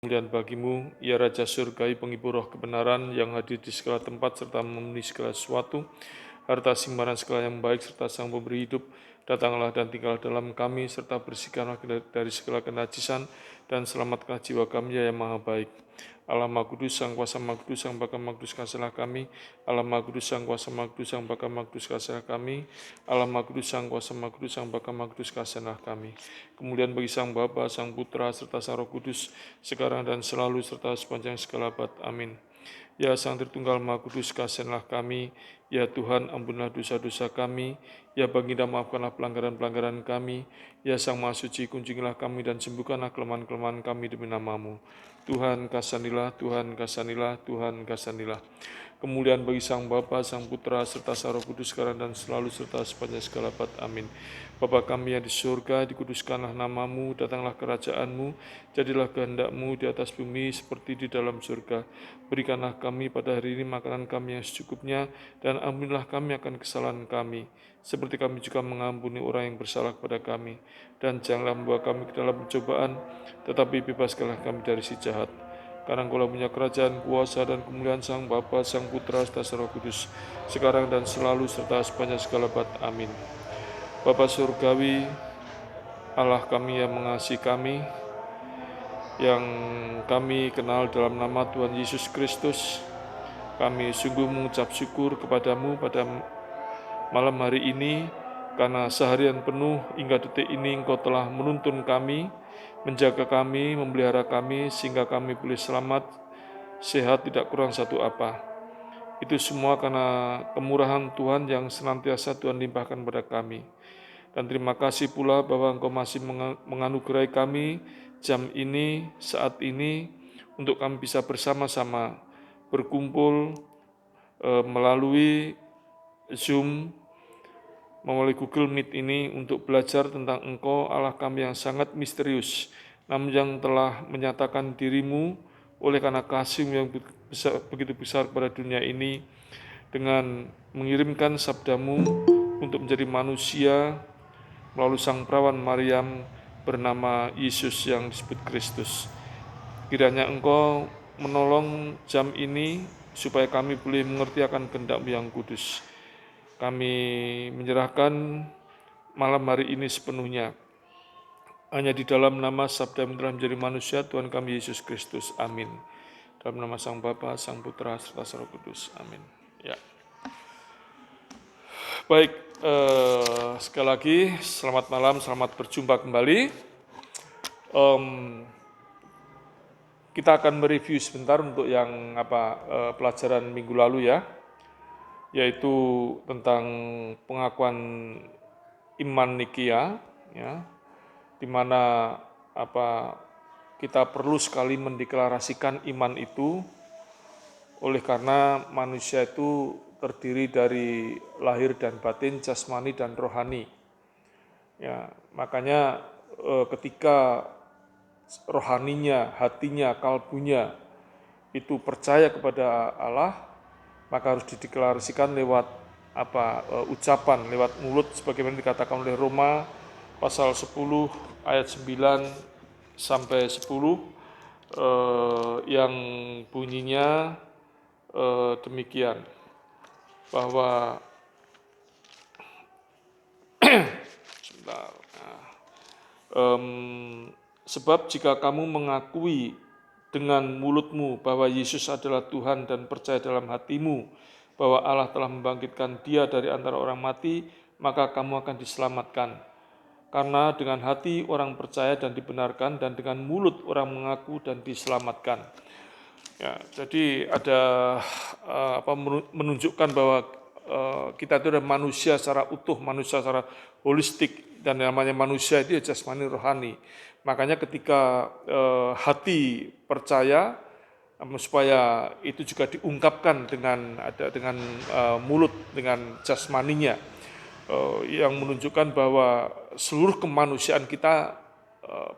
Kemuliaan bagimu, ya Raja Surgai penghibur roh kebenaran yang hadir di segala tempat serta memenuhi segala sesuatu, harta simpanan segala yang baik serta sang pemberi hidup, datanglah dan tinggallah dalam kami serta bersihkanlah dari segala kenajisan dan selamatkanlah jiwa kami yang maha baik. Allah Maha Kudus, Sang Kuasa Maha Kudus, Sang Bapa Maha Kudus, kasihlah kami. Allah Maha Kudus, Sang Kuasa Maha Kudus, Sang Bapa Maha Kudus, kasihlah kami. Allah Maha Kudus, Sang Kuasa Maha Kudus, Sang Bapa Maha Kudus, kasihlah kami. Kemuliaan bagi Sang Bapa, Sang Putra, serta Sang Roh Kudus, sekarang dan selalu, serta sepanjang segala abad. Amin. Ya Sang Tritunggal Maha Kudus, kasihanlah kami. Ya Tuhan, ampunilah dosa-dosa kami. Ya Baginda, maafkanlah pelanggaran-pelanggaran kami. Ya Sang Maha Suci, kunjungilah kami dan sembuhkanlah kelemahan-kelemahan kami demi nama-Mu. Tuhan kasanilah, Tuhan kasanilah, Tuhan kasanilah. Kemuliaan bagi Sang Bapa, Sang Putra, serta Sang Roh Kudus sekarang dan selalu, serta sepanjang segala abad. Amin. Bapa kami yang di surga, dikuduskanlah nama-Mu, datanglah kerajaan-Mu, jadilah kehendak-Mu di atas bumi seperti di dalam surga. Berikanlah kami pada hari ini makanan kami yang secukupnya, dan ampunilah kami akan kesalahan kami, seperti kami juga mengampuni orang yang bersalah kepada kami. Dan janganlah membawa kami ke dalam pencobaan, tetapi bebaskanlah kami dari si jahat. Karena Engkau punya kerajaan, kuasa, dan kemuliaan Sang Bapa, Sang Putra, serta Sang Roh Kudus, sekarang dan selalu, serta sepanjang segala abad. Amin. Bapa Surgawi, Allah kami yang mengasihi kami, yang kami kenal dalam nama Tuhan Yesus Kristus, kami sungguh mengucap syukur kepadamu pada malam hari ini, karena seharian penuh hingga detik ini Engkau telah menuntun kami, menjaga kami, memelihara kami, sehingga kami boleh selamat, sehat, tidak kurang satu apa. Itu semua karena kemurahan Tuhan yang senantiasa Tuhan limpahkan pada kami. Dan terima kasih pula bahwa Engkau masih menganugerahi kami jam ini, saat ini, untuk kami bisa bersama-sama berkumpul melalui Zoom, melalui Google Meet ini untuk belajar tentang Engkau, Allah kami yang sangat misterius, namun yang telah menyatakan dirimu oleh karena kasih yang begitu besar kepada dunia ini, dengan mengirimkan sabdamu untuk menjadi manusia melalui sang perawan Maryam bernama Yesus yang disebut Kristus. Kiranya Engkau menolong jam ini supaya kami boleh mengerti akan kehendak-Mu yang kudus. Kami menyerahkan malam hari ini sepenuhnya hanya di dalam nama sabda yang telah menjadi manusia, Tuhan kami Yesus Kristus. Amin. Dalam nama Sang Bapa, Sang Putra, serta Sang Roh Kudus. Amin. Ya. Baik, sekali lagi selamat malam, selamat berjumpa kembali. Kita akan mereview sebentar untuk yang pelajaran minggu lalu ya, yaitu tentang pengakuan iman Nikia, ya, di mana kita perlu sekali mendeklarasikan iman itu, oleh karena manusia itu terdiri dari lahir dan batin, jasmani dan rohani. Ya, makanya ketika rohaninya, hatinya, kalbunya itu percaya kepada Allah, maka harus dideklarasikan lewat ucapan, lewat mulut, sebagaimana dikatakan oleh Roma pasal 10 ayat 9 sampai 10 yang bunyinya demikian, bahwa sebab jika kamu mengakui dengan mulutmu bahwa Yesus adalah Tuhan dan percaya dalam hatimu bahwa Allah telah membangkitkan Dia dari antara orang mati, maka kamu akan diselamatkan. Karena dengan hati orang percaya dan dibenarkan, dan dengan mulut orang mengaku dan diselamatkan. Ya, jadi ada menunjukkan bahwa kita itu adalah manusia secara utuh, manusia secara holistik, dan namanya manusia itu jasmani rohani. Makanya ketika hati percaya, supaya itu juga diungkapkan dengan mulut, dengan jasmaninya, yang menunjukkan bahwa seluruh kemanusiaan kita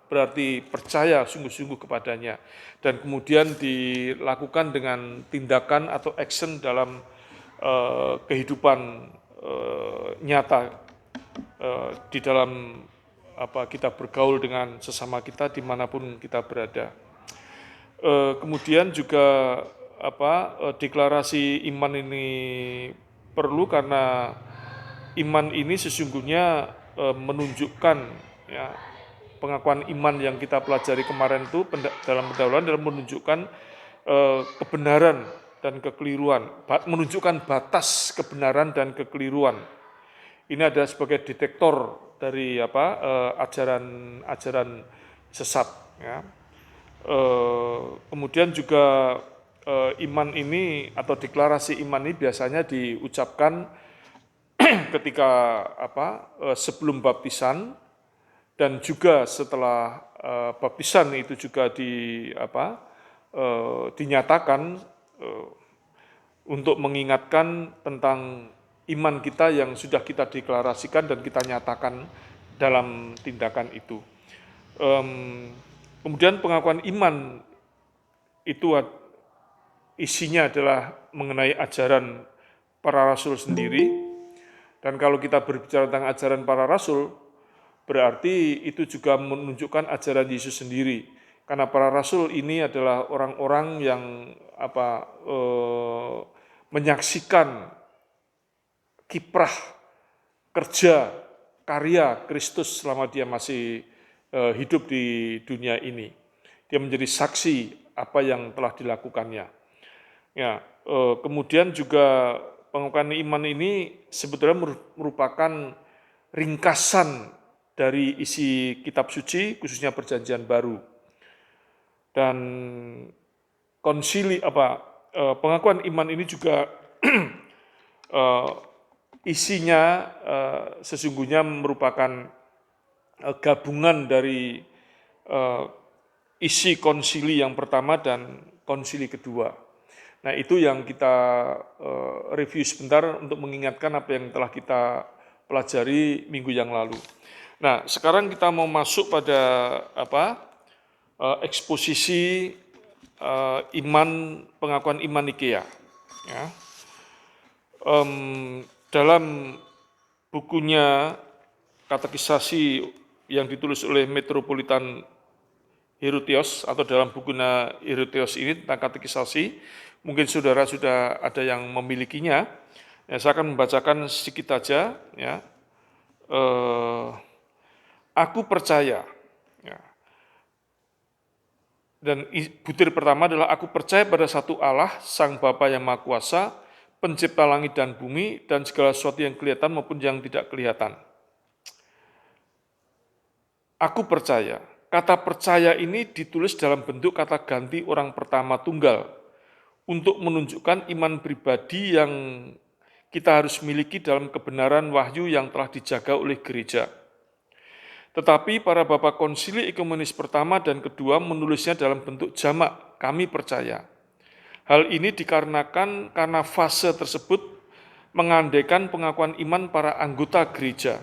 berarti percaya sungguh-sungguh kepadanya, dan kemudian dilakukan dengan tindakan atau action dalam kehidupan nyata di dalam kita bergaul dengan sesama kita dimanapun kita berada. Kemudian juga deklarasi iman ini perlu karena iman ini sesungguhnya menunjukkan, ya, pengakuan iman yang kita pelajari kemarin itu dalam pendahuluan dalam menunjukkan kebenaran dan kekeliruan, menunjukkan batas kebenaran dan kekeliruan. Ini adalah sebagai detektor dari ajaran sesat. Ya. Kemudian juga iman ini atau deklarasi iman ini biasanya diucapkan ketika sebelum baptisan dan juga setelah baptisan itu juga dinyatakan untuk mengingatkan tentang iman kita yang sudah kita deklarasikan dan kita nyatakan dalam tindakan itu. Kemudian pengakuan iman itu isinya adalah mengenai ajaran para rasul sendiri. Dan kalau kita berbicara tentang ajaran para rasul, berarti itu juga menunjukkan ajaran Yesus sendiri. Karena para rasul ini adalah orang-orang yang menyaksikan kiprah kerja karya Kristus selama dia masih hidup di dunia ini. Dia menjadi saksi apa yang telah dilakukannya. Ya, kemudian juga pengakuan iman ini sebetulnya merupakan ringkasan dari isi kitab suci, khususnya Perjanjian Baru. Dan pengakuan iman ini juga isinya sesungguhnya merupakan gabungan dari isi konsili yang pertama dan konsili kedua. Nah, itu yang kita review sebentar untuk mengingatkan apa yang telah kita pelajari minggu yang lalu. Nah, sekarang kita mau masuk pada eksposisi pengakuan iman Nikea. Ya. Dalam bukunya katekisasi yang ditulis oleh Metropolitan Hierotheos atau dalam bukunya Hierotheos ini tentang katekisasi, mungkin saudara sudah ada yang memilikinya. Ya, saya akan membacakan sedikit saja. Ya. Aku percaya. Ya. Dan butir pertama adalah aku percaya pada satu Allah, Sang Bapa yang Maha Kuasa, pencipta langit dan bumi, dan segala sesuatu yang kelihatan maupun yang tidak kelihatan. Aku percaya. Kata percaya ini ditulis dalam bentuk kata ganti orang pertama tunggal untuk menunjukkan iman pribadi yang kita harus miliki dalam kebenaran wahyu yang telah dijaga oleh gereja. Tetapi para Bapak Konsili Ekumenis pertama dan kedua menulisnya dalam bentuk jamak, kami percaya. Hal ini dikarenakan karena fase tersebut mengandaikan pengakuan iman para anggota gereja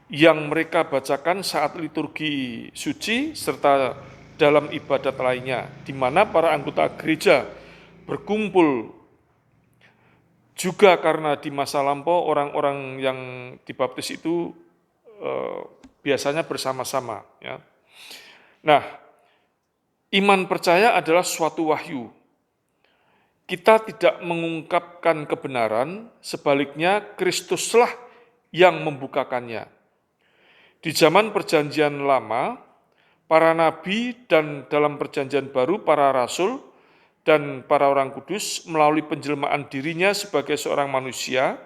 yang mereka bacakan saat liturgi suci serta dalam ibadat lainnya, di mana para anggota gereja berkumpul juga karena di masa lampau orang-orang yang dibaptis itu biasanya bersama-sama. Ya. Nah, iman percaya adalah suatu wahyu. Kita tidak mengungkapkan kebenaran, sebaliknya Kristuslah yang membukakannya. Di zaman Perjanjian Lama, para nabi dan dalam Perjanjian Baru para rasul dan para orang kudus melalui penjelmaan dirinya sebagai seorang manusia.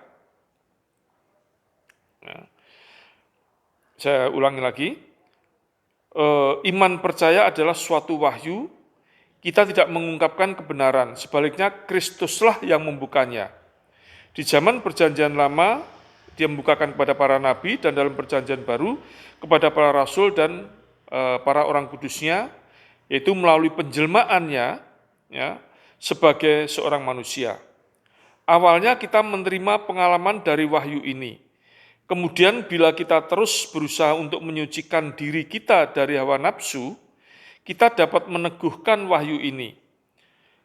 Nah, saya ulangi lagi, iman percaya adalah suatu wahyu, kita tidak mengungkapkan kebenaran, sebaliknya Kristuslah yang membukanya. Di zaman Perjanjian Lama, dia membukakan kepada para nabi dan dalam Perjanjian Baru kepada para rasul dan para orang kudusnya, yaitu melalui penjelmaannya ya, sebagai seorang manusia. Awalnya kita menerima pengalaman dari wahyu ini. Kemudian bila kita terus berusaha untuk menyucikan diri kita dari hawa nafsu, kita dapat meneguhkan wahyu ini.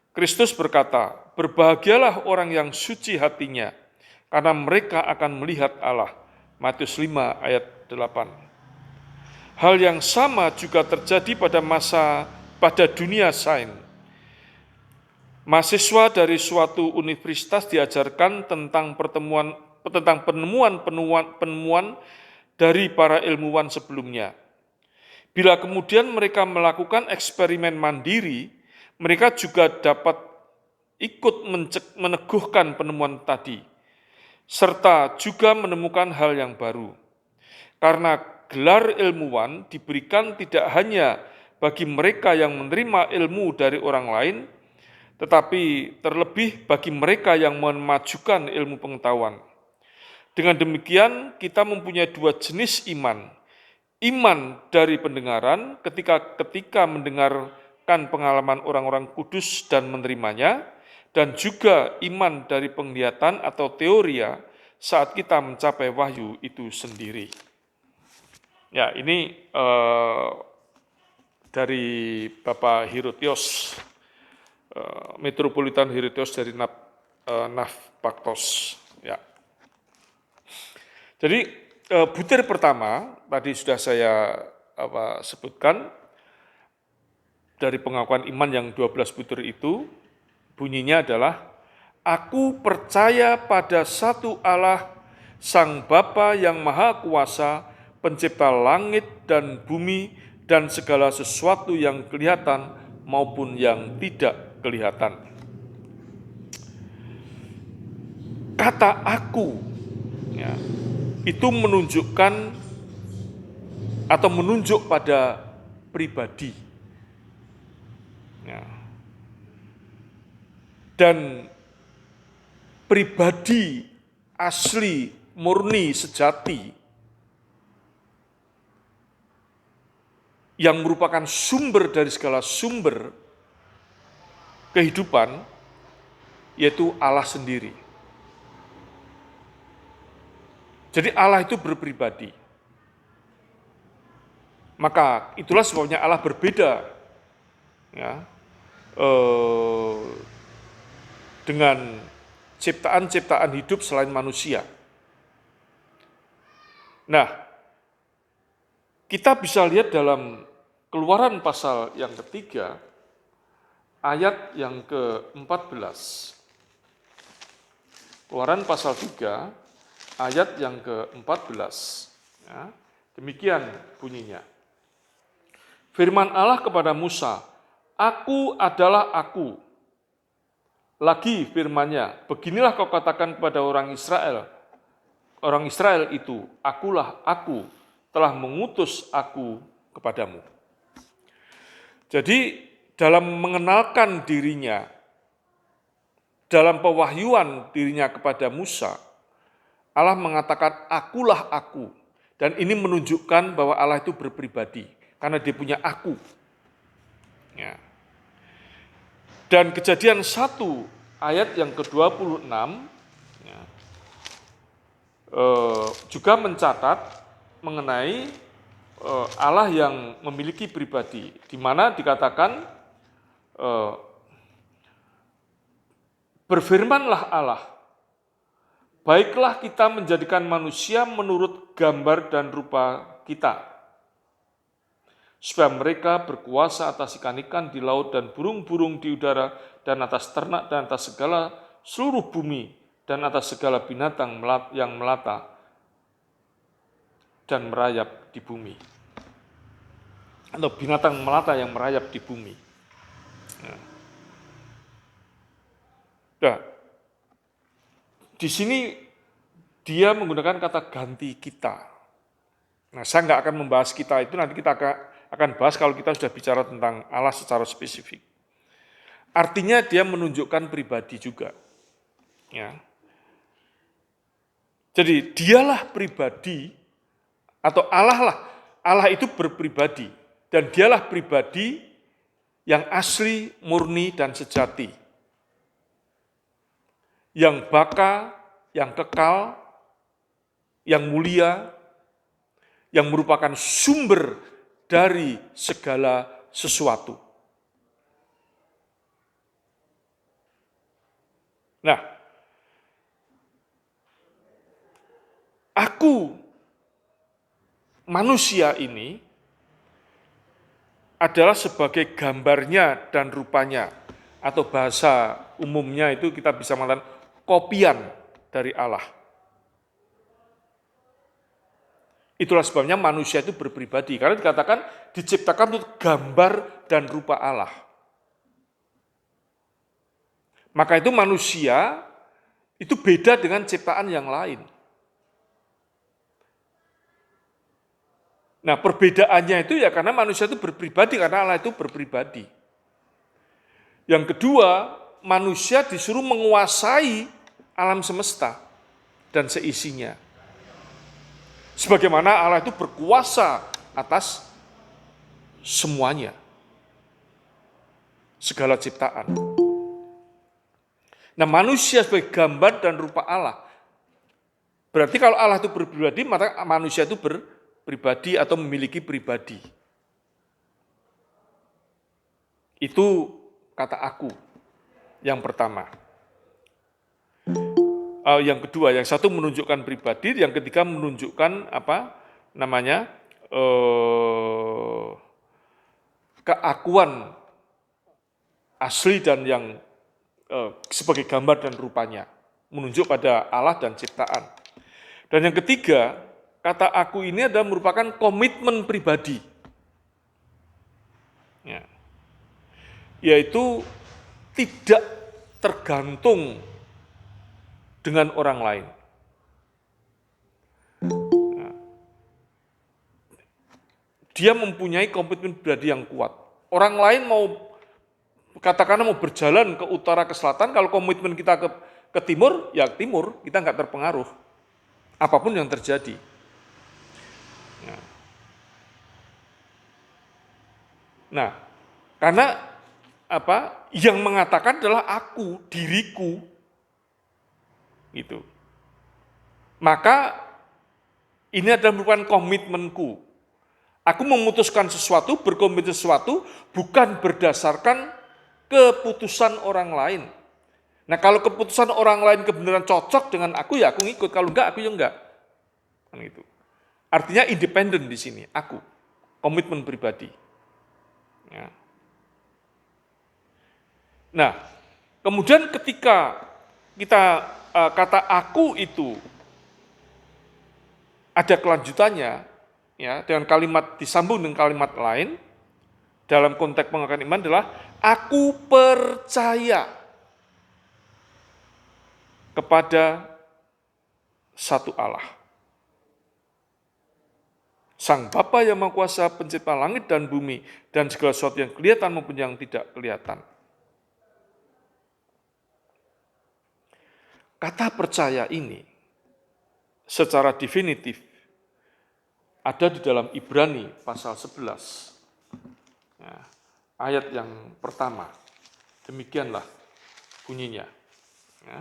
Kristus berkata, berbahagialah orang yang suci hatinya, karena mereka akan melihat Allah. Matius 5 ayat 8. Hal yang sama juga terjadi pada masa pada dunia sains. Mahasiswa dari suatu universitas diajarkan tentang penemuan dari para ilmuwan sebelumnya. Bila kemudian mereka melakukan eksperimen mandiri, mereka juga dapat ikut meneguhkan penemuan tadi, serta juga menemukan hal yang baru. Karena gelar ilmuwan diberikan tidak hanya bagi mereka yang menerima ilmu dari orang lain, tetapi terlebih bagi mereka yang memajukan ilmu pengetahuan. Dengan demikian, kita mempunyai dua jenis iman. Iman dari pendengaran ketika mendengarkan pengalaman orang-orang kudus dan menerimanya, dan juga iman dari penglihatan atau teoria saat kita mencapai wahyu itu sendiri. Ya, ini dari Bapak Herotios, Metropolitan Herotios dari Navpaktos. Ya. Jadi butir pertama tadi sudah saya sebutkan dari pengakuan iman yang 12 butir itu, bunyinya adalah, aku percaya pada satu Allah, Sang Bapa yang Maha Kuasa, pencipta langit dan bumi dan segala sesuatu yang kelihatan maupun yang tidak kelihatan. Kata aku, ya, itu menunjukkan atau menunjuk pada pribadi. Ya. Dan pribadi asli, murni, sejati, yang merupakan sumber dari segala sumber kehidupan, yaitu Allah sendiri. Jadi Allah itu berpribadi. Maka itulah sebabnya Allah berbeda, ya, dengan ciptaan-ciptaan hidup selain manusia. Nah, kita bisa lihat dalam Keluaran pasal yang ketiga, ayat yang ke-14. Keluaran pasal 3, ayat yang ke-14. Ya, demikian bunyinya. Firman Allah kepada Musa, aku adalah aku. Lagi firman-Nya, beginilah kau katakan kepada orang Israel. Orang Israel itu, akulah aku, telah mengutus aku kepadamu. Jadi dalam mengenalkan dirinya, dalam pewahyuan dirinya kepada Musa, Allah mengatakan akulah aku. Dan ini menunjukkan bahwa Allah itu berpribadi, karena dia punya aku. Ya. Dan Kejadian 1 ayat yang ke-26 ya, juga mencatat mengenai Allah yang memiliki pribadi, di mana dikatakan berfirmanlah Allah, baiklah kita menjadikan manusia menurut gambar dan rupa kita, supaya mereka berkuasa atas ikan-ikan di laut dan burung-burung di udara dan atas ternak dan atas segala seluruh bumi dan atas segala binatang yang melata dan merayap di bumi. Atau binatang melata yang merayap di bumi. Nah, di sini dia menggunakan kata ganti kita. Nah, saya nggak akan membahas kita itu, nanti kita akan bahas kalau kita sudah bicara tentang Allah secara spesifik. Artinya dia menunjukkan pribadi juga. Ya. Jadi dialah pribadi, atau Allah itu berpribadi, dan dialah pribadi yang asli, murni, dan sejati. Yang baka, yang kekal, yang mulia, yang merupakan sumber dari segala sesuatu. Nah, aku, manusia ini, adalah sebagai gambarnya dan rupanya, atau bahasa umumnya itu kita bisa mengatakan kopian dari Allah. Itulah sebabnya manusia itu berpribadi, karena dikatakan diciptakan untuk gambar dan rupa Allah. Maka itu manusia itu beda dengan ciptaan yang lain. Nah, perbedaannya itu ya karena manusia itu berpribadi, karena Allah itu berpribadi. Yang kedua, manusia disuruh menguasai alam semesta dan seisinya. Sebagaimana Allah itu berkuasa atas semuanya, segala ciptaan. Nah, manusia sebagai gambar dan rupa Allah. Berarti kalau Allah itu berpribadi, maka manusia itu berpribadi atau memiliki pribadi. Itu kata aku yang pertama. Yang kedua, yang satu menunjukkan pribadi, yang ketiga menunjukkan keakuan asli dan yang sebagai gambar dan rupanya, menunjuk pada Allah dan ciptaan. Dan yang ketiga, kata aku ini adalah merupakan komitmen pribadi, ya, yaitu tidak tergantung dengan orang lain. Nah, dia mempunyai komitmen pribadi yang kuat. Orang lain katakanlah mau berjalan ke utara ke selatan, kalau komitmen kita ke timur, ya timur, kita nggak terpengaruh. Apapun yang terjadi. Nah, karena yang mengatakan adalah aku, diriku. Gitu. Maka ini adalah merupakan komitmenku. Aku memutuskan sesuatu, berkomitmen sesuatu, bukan berdasarkan keputusan orang lain. Nah, kalau keputusan orang lain kebenaran cocok dengan aku, ya aku ngikut. Kalau enggak, aku ya enggak. Kan gitu. Artinya independen di sini, aku. Komitmen pribadi. Ya. Nah, kemudian ketika kita kata aku itu ada kelanjutannya, ya, dengan kalimat disambung dengan kalimat lain, dalam konteks pengakuan iman adalah aku percaya kepada satu Allah. Sang Bapa yang Maha Kuasa, pencipta langit dan bumi, dan segala sesuatu yang kelihatan maupun yang tidak kelihatan. Kata percaya ini secara definitif ada di dalam Ibrani pasal 11. Ya, ayat yang pertama. Demikianlah bunyinya. Ya.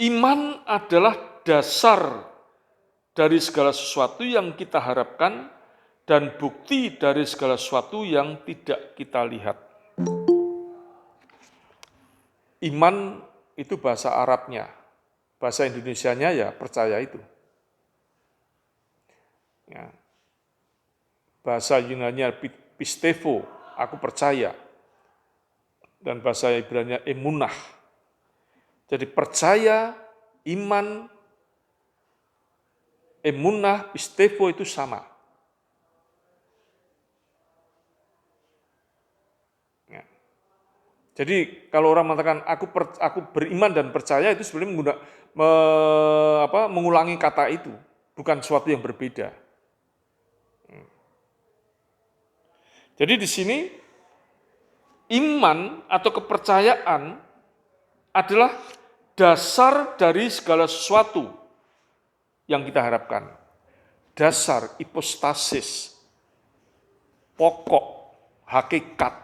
Iman adalah dasar dari segala sesuatu yang kita harapkan dan bukti dari segala sesuatu yang tidak kita lihat. Iman itu bahasa Arabnya, bahasa Indonesianya ya percaya itu. Ya. Bahasa Yunani pistevo, aku percaya. Dan bahasa Ibrani emunah. Jadi percaya, iman, emunah, pistevo itu sama. Jadi kalau orang mengatakan aku beriman dan percaya, itu sebenarnya mengulangi kata itu, bukan sesuatu yang berbeda. Jadi di sini iman atau kepercayaan adalah dasar dari segala sesuatu yang kita harapkan. Dasar, hipostasis, pokok, hakikat.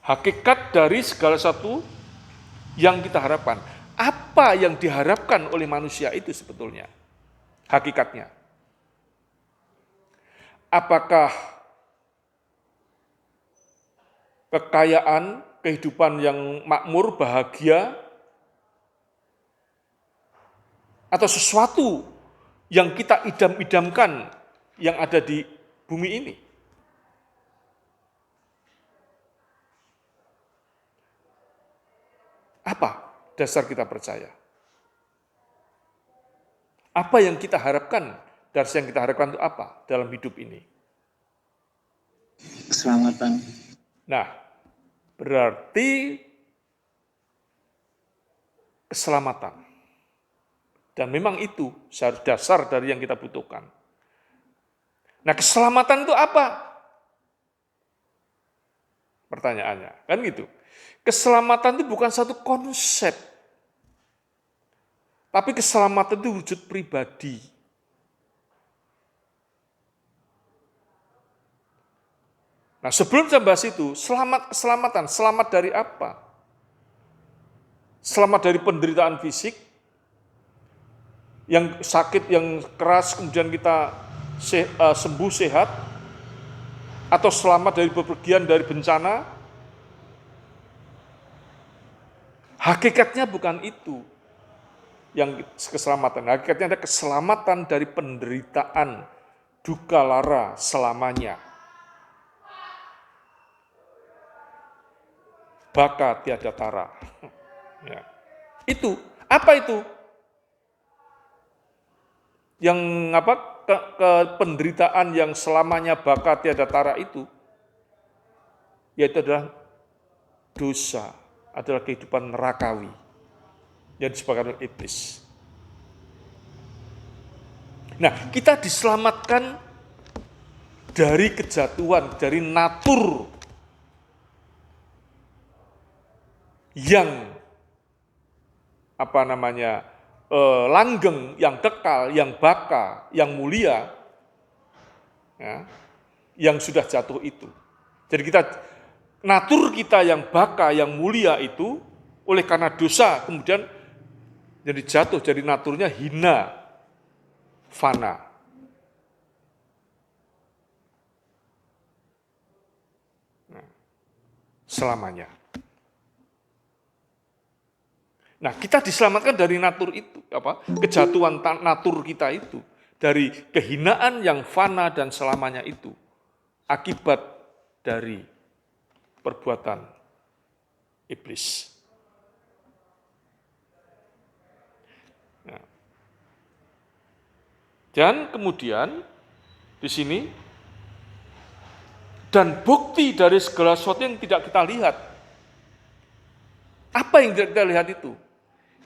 Hakikat dari segala sesuatu yang kita harapkan. Apa yang diharapkan oleh manusia itu sebetulnya? Hakikatnya. Apakah kekayaan, kehidupan yang makmur, bahagia, atau sesuatu yang kita idam-idamkan yang ada di bumi ini. Apa dasar kita percaya? Apa yang kita harapkan? Dasar yang kita harapkan itu apa dalam hidup ini? Keselamatan. Nah, berarti keselamatan. Dan memang itu dasar dari yang kita butuhkan. Nah, keselamatan itu apa? Pertanyaannya, kan gitu. Keselamatan itu bukan satu konsep. Tapi keselamatan itu wujud pribadi. Nah, sebelum saya bahas itu, keselamatan, selamat dari apa? Selamat dari penderitaan fisik, yang sakit, yang keras, kemudian kita sembuh, sehat, atau selamat dari bepergian, dari bencana. Hakikatnya bukan itu yang keselamatan. Hakikatnya ada keselamatan dari penderitaan, duka lara selamanya. Baka tiada tara. Ya. Itu, apa itu? Yang penderitaan yang selamanya baka tiada tara itu, yaitu adalah dosa, adalah kehidupan nerakawi yang disebabkan oleh iblis. Nah, kita diselamatkan dari kejatuhan, dari natur yang langgeng, yang kekal, yang baka, yang mulia, ya, yang sudah jatuh itu. Jadi natur kita yang baka, yang mulia itu, oleh karena dosa kemudian jadi jatuh, jadi naturnya hina, fana. Nah, selamanya. Nah, kita diselamatkan dari natur itu, kejatuhan natur kita itu, dari kehinaan yang fana dan selamanya itu, akibat dari perbuatan iblis. Nah. Dan kemudian di sini, dan bukti dari segala sesuatu yang tidak kita lihat. Apa yang tidak kita lihat itu?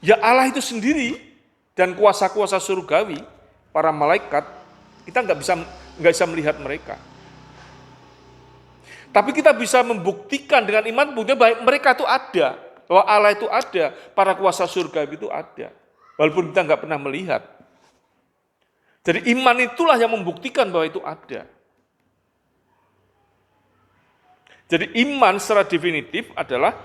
Ya Allah itu sendiri dan kuasa-kuasa surgawi, para malaikat, kita nggak bisa melihat mereka. Tapi kita bisa membuktikan dengan iman bahwa mereka itu ada, bahwa Allah itu ada, para kuasa surgawi itu ada, walaupun kita nggak pernah melihat. Jadi iman itulah yang membuktikan bahwa itu ada. Jadi iman secara definitif adalah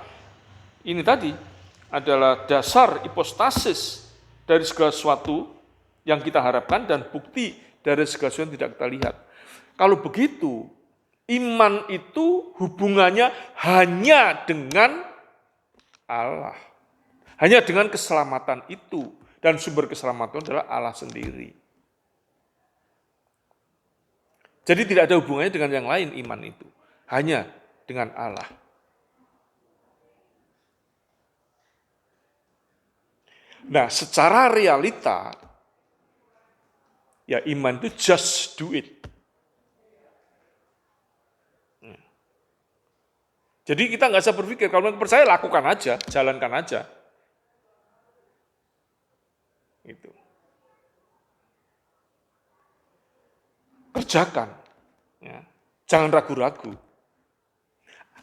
ini tadi, adalah dasar hipostasis dari segala sesuatu yang kita harapkan dan bukti dari segala sesuatu yang tidak kita lihat. Kalau begitu, iman itu hubungannya hanya dengan Allah. Hanya dengan keselamatan itu. Dan sumber keselamatan adalah Allah sendiri. Jadi tidak ada hubungannya dengan yang lain iman itu. Hanya dengan Allah. Nah, secara realita, ya iman itu just do it. Jadi kita nggak usah berpikir, kalau percaya lakukan aja, jalankan aja. Gitu. Kerjakan. Ya. Jangan ragu-ragu.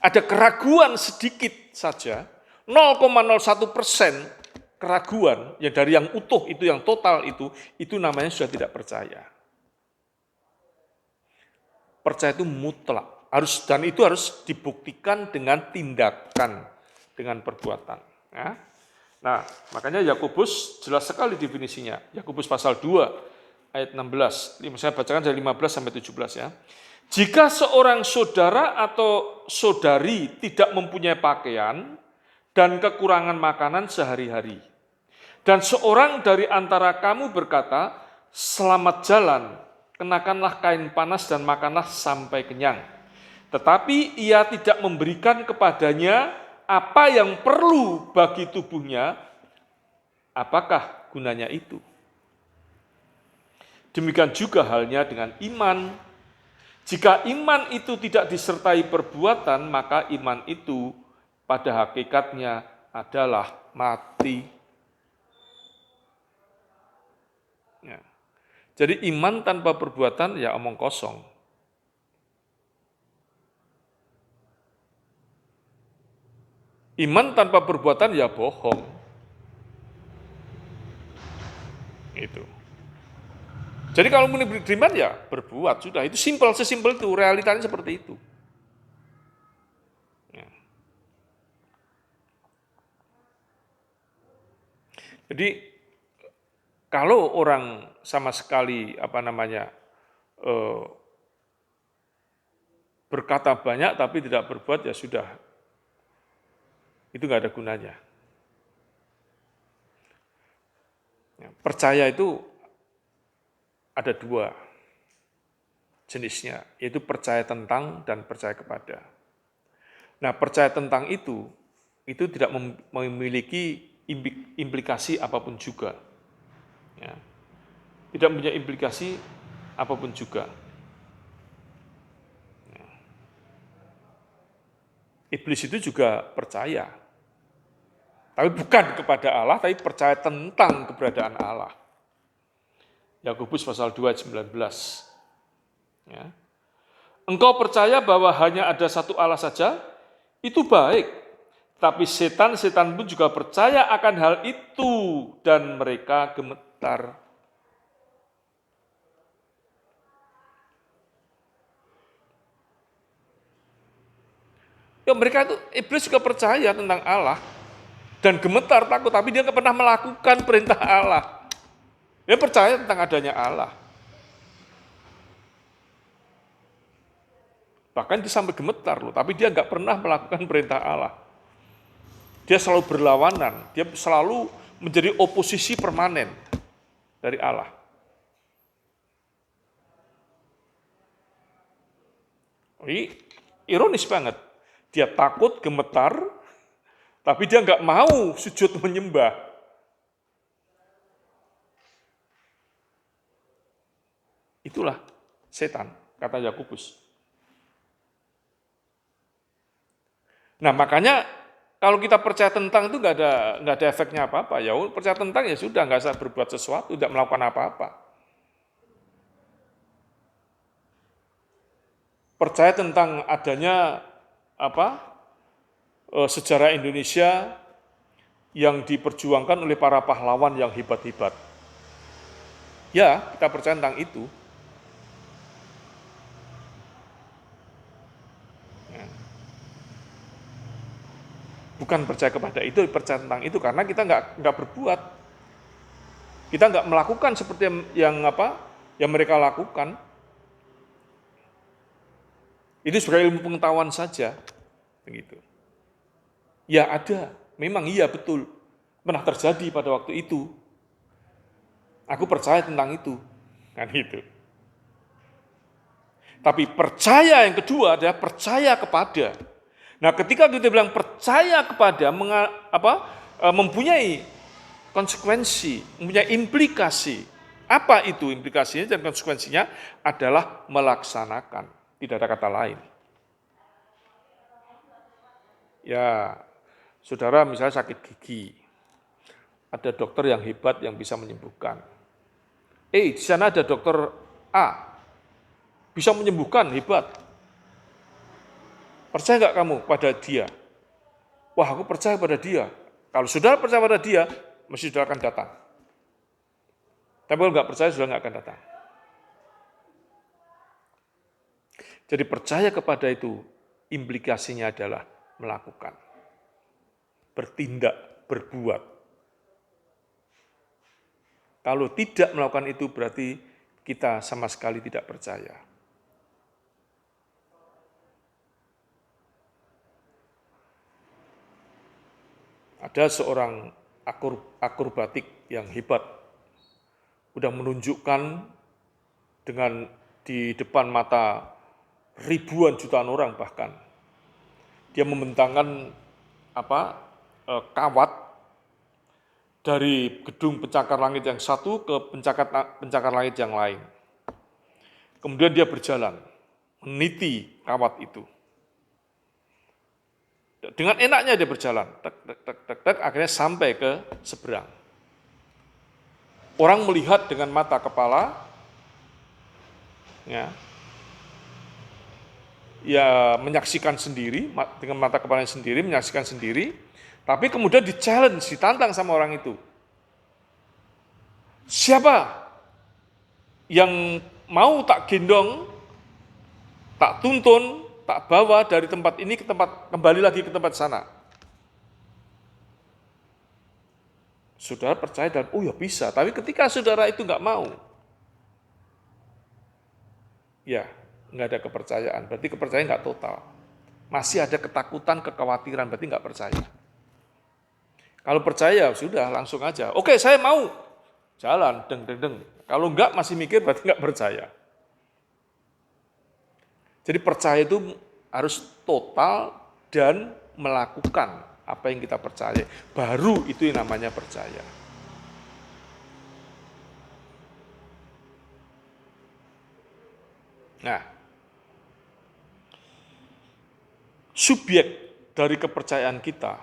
Ada keraguan sedikit saja, 0,01% keraguan, ya dari yang utuh itu, yang total itu namanya sudah tidak percaya. Percaya itu mutlak, dan itu harus dibuktikan dengan tindakan, dengan perbuatan. Ya. Nah, makanya Yakobus jelas sekali definisinya. Yakobus pasal 2 ayat 16. Ini saya bacakan dari 15 sampai 17 ya. Jika seorang saudara atau saudari tidak mempunyai pakaian dan kekurangan makanan sehari-hari, Dan seorang dari antara kamu berkata, selamat jalan, kenakanlah kain panas dan makanlah sampai kenyang. Tetapi ia tidak memberikan kepadanya apa yang perlu bagi tubuhnya, apakah gunanya itu? Demikian juga halnya dengan iman. Jika iman itu tidak disertai perbuatan, maka iman itu pada hakikatnya adalah mati. Ya. Jadi iman tanpa perbuatan ya omong kosong. Iman tanpa perbuatan ya bohong. Itu. Jadi kalau beriman ya berbuat, sudah. Itu simpel, sesimpel itu, realitanya seperti itu. Ya. Jadi kalau orang sama sekali berkata banyak tapi tidak berbuat ya sudah, itu nggak ada gunanya. Ya, percaya itu ada dua jenisnya, yaitu percaya tentang dan percaya kepada. Nah, percaya tentang itu tidak memiliki implikasi apapun juga. Ya. Tidak punya implikasi apapun juga. Ya. Iblis itu juga percaya. Tapi bukan kepada Allah, tapi percaya tentang keberadaan Allah. Yakobus pasal 2 ayat 19. Ya. Engkau percaya bahwa hanya ada satu Allah saja, itu baik. Tapi setan-setan pun juga percaya akan hal itu dan mereka gemetar. Ya mereka itu, iblis juga percaya tentang Allah dan gemetar takut, tapi dia nggak pernah melakukan perintah Allah. Dia percaya tentang adanya Allah. Bahkan dia sampai gemetar loh, tapi dia nggak pernah melakukan perintah Allah. Dia selalu berlawanan, dia selalu menjadi oposisi permanen dari Allah. Ini ironis banget. Dia takut, gemetar, tapi dia nggak mau sujud menyembah. Itulah setan, kata Yakobus. Nah makanya kalau kita percaya tentang itu nggak ada efeknya apa-apa. Ya percaya tentang ya sudah, nggak usah berbuat sesuatu, tidak melakukan apa-apa. Percaya tentang adanya sejarah Indonesia yang diperjuangkan oleh para pahlawan yang hebat-hebat. Ya, kita percaya tentang itu. Bukan percaya kepada itu, percaya tentang itu karena kita nggak berbuat, kita nggak melakukan seperti yang mereka lakukan. Itu sebagai ilmu pengetahuan saja, begitu. Ya ada, memang iya betul, pernah terjadi pada waktu itu. Aku percaya tentang itu, kan itu. Tapi percaya yang kedua adalah percaya kepada. Nah, ketika kita bilang percaya kepada, mempunyai konsekuensi, mempunyai implikasi. Apa itu implikasinya dan konsekuensinya? Adalah melaksanakan. Tidak ada kata lain. Ya, saudara misalnya sakit gigi. Ada dokter yang hebat yang bisa menyembuhkan. Di sana ada dokter A. Bisa menyembuhkan, hebat. Percaya nggak kamu pada dia? Wah, aku percaya pada dia. Kalau saudara percaya pada dia, mesti saudara akan datang. Tapi kalau nggak percaya, saudara nggak akan datang. Jadi percaya kepada itu, implikasinya adalah melakukan. Bertindak, berbuat. Kalau tidak melakukan itu, berarti kita sama sekali tidak percaya. Ada seorang akrobatik yang hebat. Udah menunjukkan dengan di depan mata ribuan jutaan orang bahkan. Dia membentangkan kawat dari gedung pencakar langit yang satu ke pencakar langit yang lain. Kemudian dia berjalan, meniti kawat itu. Dengan enaknya dia berjalan, akhirnya sampai ke seberang. Orang melihat dengan mata kepala, ya menyaksikan sendiri, dengan mata kepalanya sendiri, menyaksikan sendiri, tapi kemudian di-challenge, ditantang sama orang itu. Siapa yang mau tak gendong, tak tuntun, tak bawa dari tempat ini ke tempat, kembali lagi ke tempat sana. Saudara percaya dan oh ya bisa, tapi ketika saudara itu nggak mau, ya nggak ada kepercayaan, berarti kepercayaan nggak total. Masih ada ketakutan, kekhawatiran, berarti nggak percaya. Kalau percaya sudah langsung aja, oke saya mau, jalan, deng. Kalau nggak masih mikir berarti nggak percaya. Jadi percaya itu harus total dan melakukan apa yang kita percaya. Baru itu yang namanya percaya. Nah, subjek dari kepercayaan kita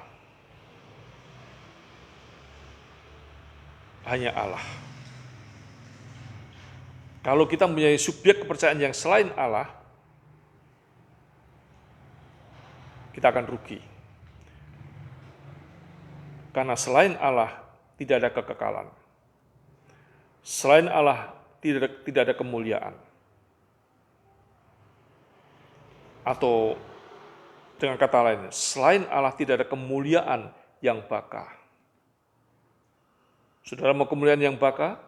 hanya Allah. Kalau kita mempunyai subjek kepercayaan yang selain Allah, kita akan rugi. Karena selain Allah tidak ada kekekalan. Selain Allah tidak ada kemuliaan. Atau dengan kata lain, selain Allah tidak ada kemuliaan yang baka. Saudara mau kemuliaan yang baka?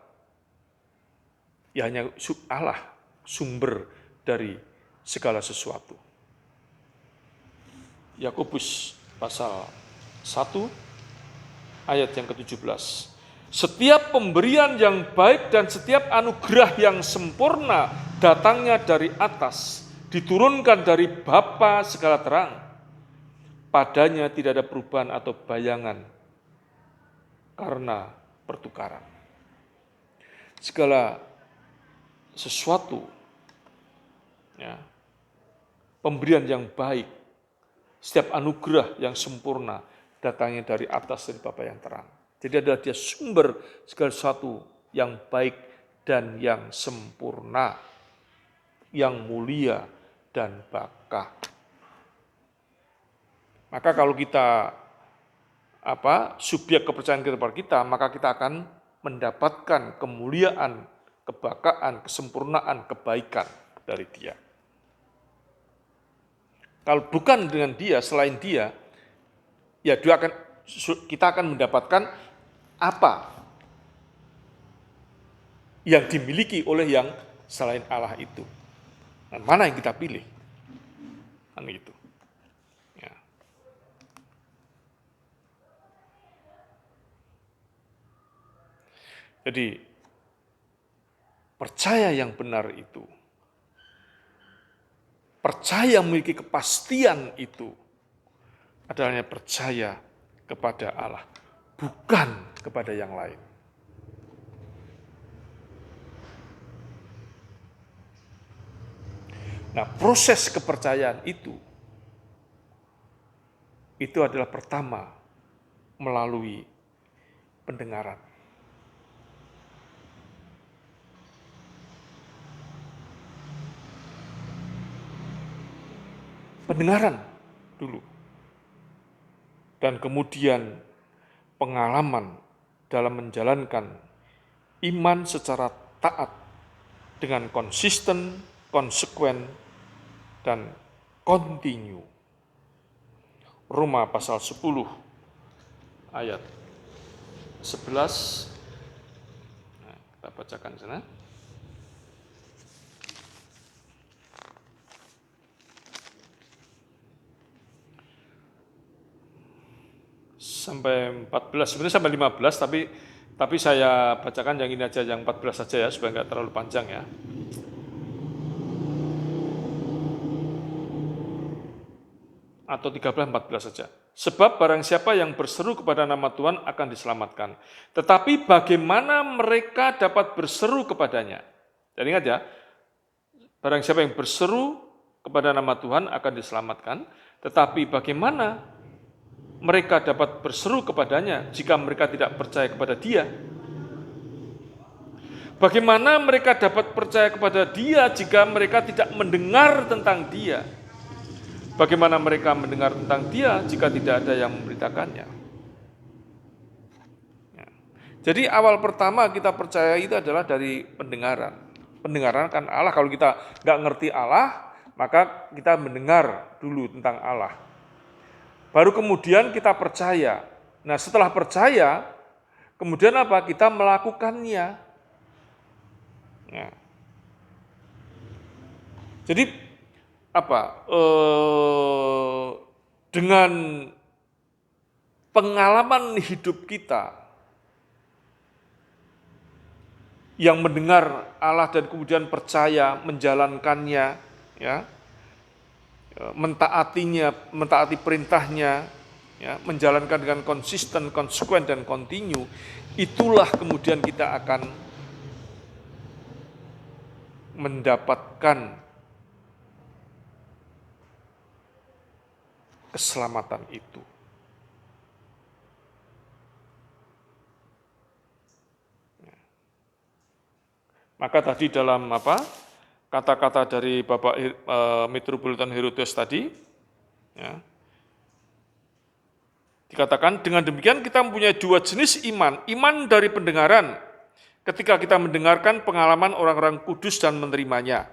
Ya hanya Allah, sumber dari segala sesuatu. Yakobus pasal 1 ayat yang ke-17. Setiap pemberian yang baik dan setiap anugerah yang sempurna datangnya dari atas, diturunkan dari Bapa segala terang. Padanya tidak ada perubahan atau bayangan karena pertukaran. Segala sesuatu, ya, pemberian yang baik, setiap anugerah yang sempurna datangnya dari atas, dari Bapa yang terang. Jadi adalah dia sumber segala sesuatu yang baik dan yang sempurna, yang mulia dan baka. Maka kalau kita subjek kepercayaan kepada kita, maka kita akan mendapatkan kemuliaan, kebakaan, kesempurnaan, kebaikan dari Dia. Kalau bukan dengan Dia, selain Dia, ya kita akan mendapatkan apa yang dimiliki oleh yang selain Allah itu. Dan mana yang kita pilih? Kan gitu. Ya. Jadi percaya yang benar itu, percaya memiliki kepastian itu adalah percaya kepada Allah, bukan kepada yang lain. Nah, proses kepercayaan itu adalah pertama melalui pendengaran. Pendengaran dulu. Dan kemudian pengalaman dalam menjalankan iman secara taat dengan konsisten, konsekuen, dan kontinu. Roma pasal 10 ayat 11. Nah, kita bacakan sana. sampai 14, sebenarnya sampai 15, tapi saya bacakan yang ini aja, yang 14 saja ya, supaya nggak terlalu panjang ya. Atau 13, 14 saja. Sebab barang siapa yang berseru kepada nama Tuhan akan diselamatkan. Tetapi bagaimana mereka dapat berseru kepadanya? Jadi ingat ya, barang siapa yang berseru kepada nama Tuhan akan diselamatkan. Tetapi bagaimana mereka dapat berseru kepadanya jika mereka tidak percaya kepada Dia? Bagaimana mereka dapat percaya kepada Dia jika mereka tidak mendengar tentang Dia? Bagaimana mereka mendengar tentang Dia jika tidak ada yang memberitakannya? Ya. Jadi awal pertama kita percaya itu adalah dari pendengaran. Pendengaran kan Allah, kalau kita nggak ngerti Allah, maka kita mendengar dulu tentang Allah. Baru kemudian kita percaya. Nah setelah percaya, kemudian apa? Kita melakukannya. Ya. Jadi apa? Dengan pengalaman hidup kita yang mendengar Allah dan kemudian percaya menjalankannya, ya, mentaati perintahnya, ya, menjalankan dengan konsisten, konsekuen dan kontinu, itulah kemudian kita akan mendapatkan keselamatan itu. Maka tadi dalam kata-kata dari Bapak Metropolitan Herodes tadi, ya, dikatakan dengan demikian kita mempunyai dua jenis iman. Iman dari pendengaran, ketika kita mendengarkan pengalaman orang-orang kudus dan menerimanya.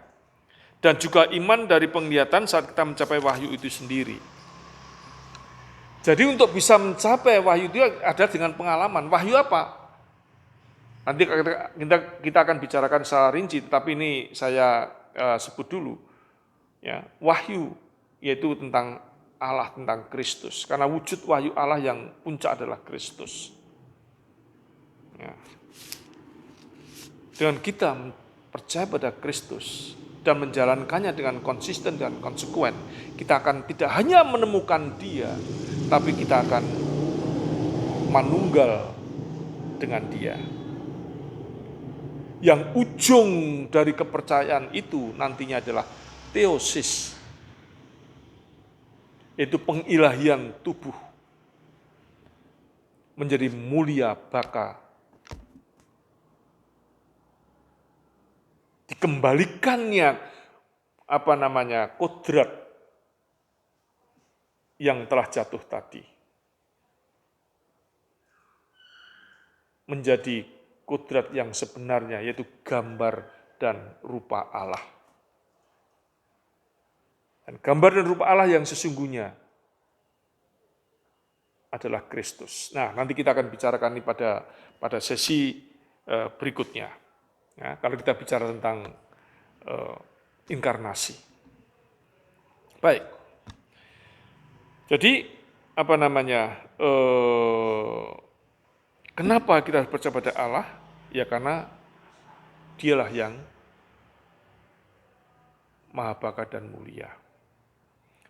Dan juga iman dari penglihatan saat kita mencapai wahyu itu sendiri. Jadi untuk bisa mencapai wahyu itu adalah dengan pengalaman. Wahyu apa? Nanti kita akan bicarakan secara rinci, tetapi ini saya sebut dulu. Ya, wahyu, yaitu tentang Allah, tentang Kristus. Karena wujud wahyu Allah yang puncak adalah Kristus. Ya. Dengan kita percaya pada Kristus dan menjalankannya dengan konsisten dan konsekuen, kita akan tidak hanya menemukan Dia, tapi kita akan manunggal dengan Dia. Yang ujung dari kepercayaan itu nantinya adalah teosis, yaitu pengilahian tubuh menjadi mulia baka, dikembalikannya kodrat yang telah jatuh tadi menjadi kodrat yang sebenarnya, yaitu gambar dan rupa Allah. Dan gambar dan rupa Allah yang sesungguhnya adalah Kristus. Nah, nanti kita akan bicarakan ini pada sesi berikutnya. Ya, kalau kita bicara tentang inkarnasi. Baik. Jadi kenapa kita harus percaya pada Allah? Ya karena Dialah yang maha baka dan mulia.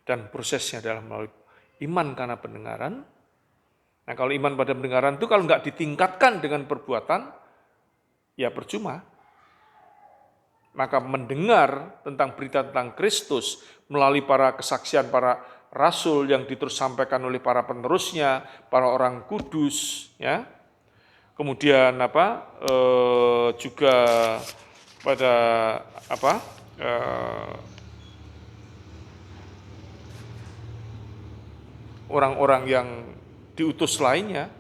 Dan prosesnya adalah melalui iman karena pendengaran. Nah kalau iman pada pendengaran itu kalau nggak ditingkatkan dengan perbuatan, ya percuma. Maka mendengar tentang berita tentang Kristus melalui para kesaksian para rasul yang diterus sampaikan oleh para penerusnya, para orang kudus, ya. Kemudian juga pada orang-orang yang diutus lainnya,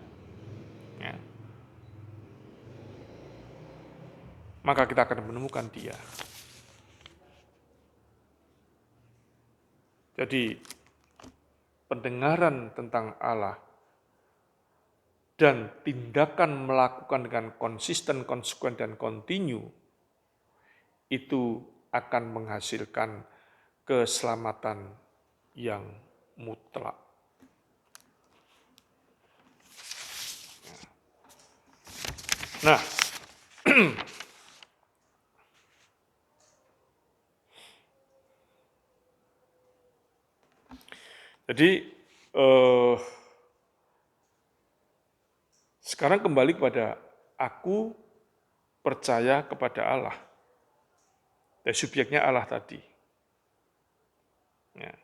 ya. Maka kita akan menemukan Dia. Jadi pendengaran tentang Allah dan tindakan melakukan dengan konsisten, konsekuen, dan kontinu itu akan menghasilkan keselamatan yang mutlak. Nah, jadi sekarang kembali kepada aku percaya kepada Allah. Dan subjeknya Allah tadi. Ya.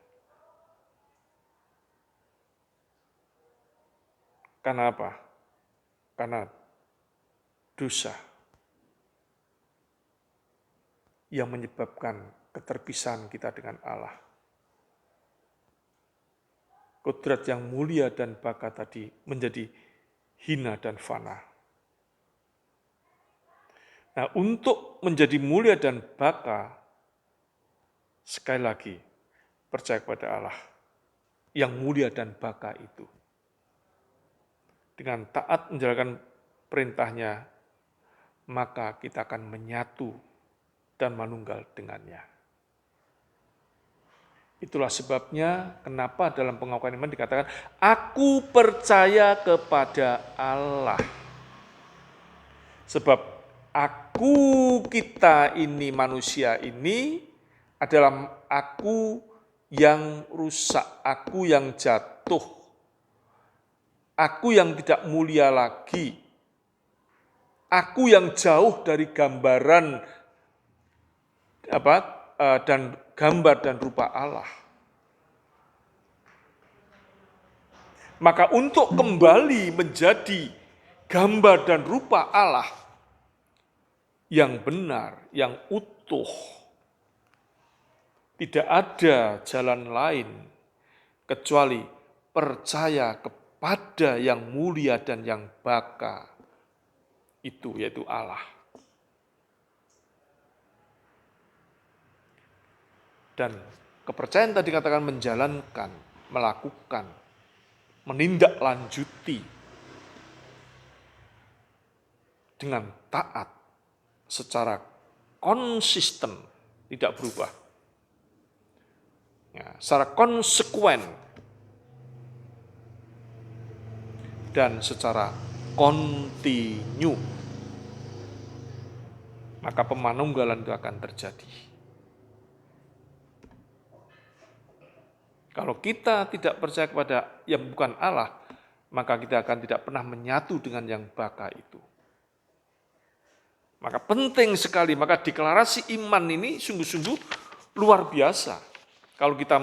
Karena apa? Karena dosa yang menyebabkan keterpisahan kita dengan Allah. Kodrat yang mulia dan baka tadi menjadi hina dan fana. Nah, untuk menjadi mulia dan baka, sekali lagi, percaya kepada Allah yang mulia dan baka itu. Dengan taat menjalankan perintahnya, maka kita akan menyatu dan manunggal dengannya. Itulah sebabnya kenapa dalam pengakuan iman dikatakan, aku percaya kepada Allah. Sebab kita ini manusia ini adalah aku yang rusak, aku yang jatuh, aku yang tidak mulia lagi, aku yang jauh dari gambaran dan gambar dan rupa Allah. Maka untuk kembali menjadi gambar dan rupa Allah yang benar, yang utuh, tidak ada jalan lain kecuali percaya kepada yang mulia dan yang baka, itu yaitu Allah. Dan kepercayaan tadi katakan menjalankan, melakukan, menindaklanjuti dengan taat secara konsisten, tidak berubah. Ya, secara konsekuen dan secara kontinu, maka pemanunggalan itu akan terjadi. Kalau kita tidak percaya kepada yang bukan Allah, maka kita akan tidak pernah menyatu dengan yang baka itu. Maka penting sekali, maka deklarasi iman ini sungguh-sungguh luar biasa. Kalau kita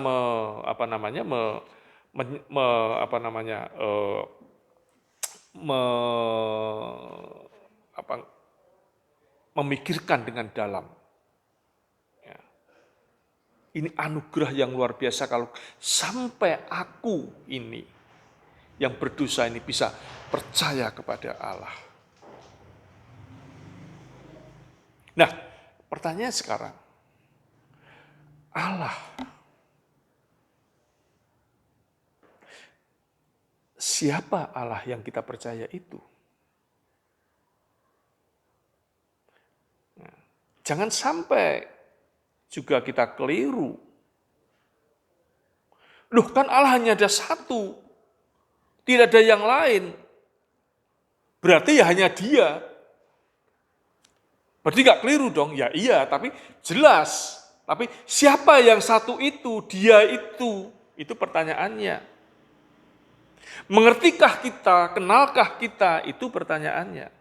memikirkan dengan dalam. Ya. Ini anugerah yang luar biasa kalau sampai aku ini yang berdosa ini bisa percaya kepada Allah. Nah, pertanyaan sekarang, Allah, siapa Allah yang kita percaya itu? Nah, jangan sampai juga kita keliru. Loh, kan Allah hanya ada satu, tidak ada yang lain. Berarti ya hanya Dia. Berarti nggak keliru dong? Ya iya, tapi jelas. Tapi siapa yang satu itu, Dia itu? Itu pertanyaannya. Mengertikah kita, kenalkah kita? Itu pertanyaannya.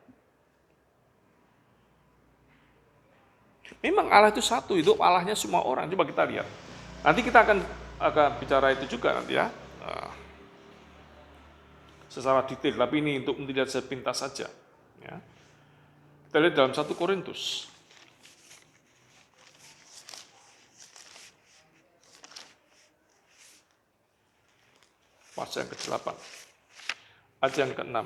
Memang Allah itu satu, itu Allahnya semua orang. Coba kita lihat. Nanti kita akan bicara itu juga nanti ya. Secara detail, tapi ini untuk melihat sepintas saja. Ya. Kita lihat dalam 1 Korintus. Pasal yang ke-8. Ayat yang ke-6.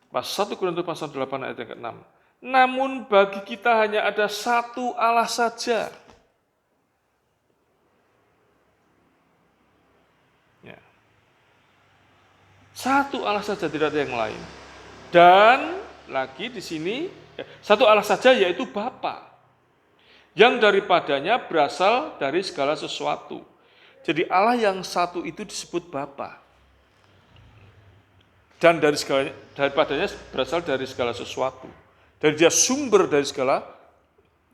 Pas 1 Korintus pasal 8 ayat yang ke-6. Namun bagi kita hanya ada satu Allah saja. Ya. Satu Allah saja, tidak ada yang lain. Dan lagi di sini satu Allah saja, yaitu Bapa, yang daripadanya berasal dari segala sesuatu. Jadi Allah yang satu itu disebut Bapa. Dan daripadanya berasal dari segala sesuatu. Dan dia sumber dari segala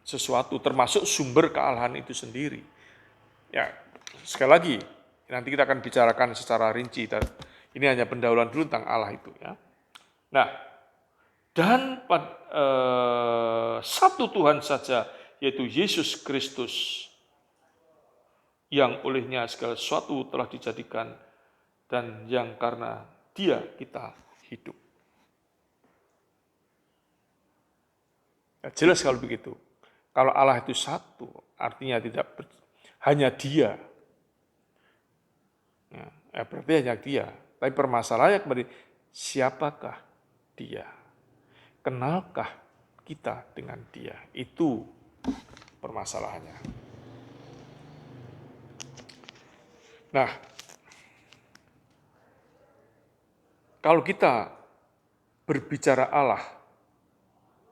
sesuatu, termasuk sumber kealahan itu sendiri. Ya, sekali lagi, nanti kita akan bicarakan secara rinci. Dan ini hanya pendahuluan dulu tentang Allah itu. Ya. Nah, dan satu Tuhan saja, yaitu Yesus Kristus, yang olehnya segala sesuatu telah dijadikan, dan yang karena Dia kita hidup. Ya, jelas kalau begitu. Kalau Allah itu satu, artinya tidak hanya Dia. Ya, berarti hanya Dia. Tapi permasalahannya kembali, siapakah Dia? Kenalkah kita dengan Dia? Itu permasalahannya. Nah, kalau kita berbicara Allah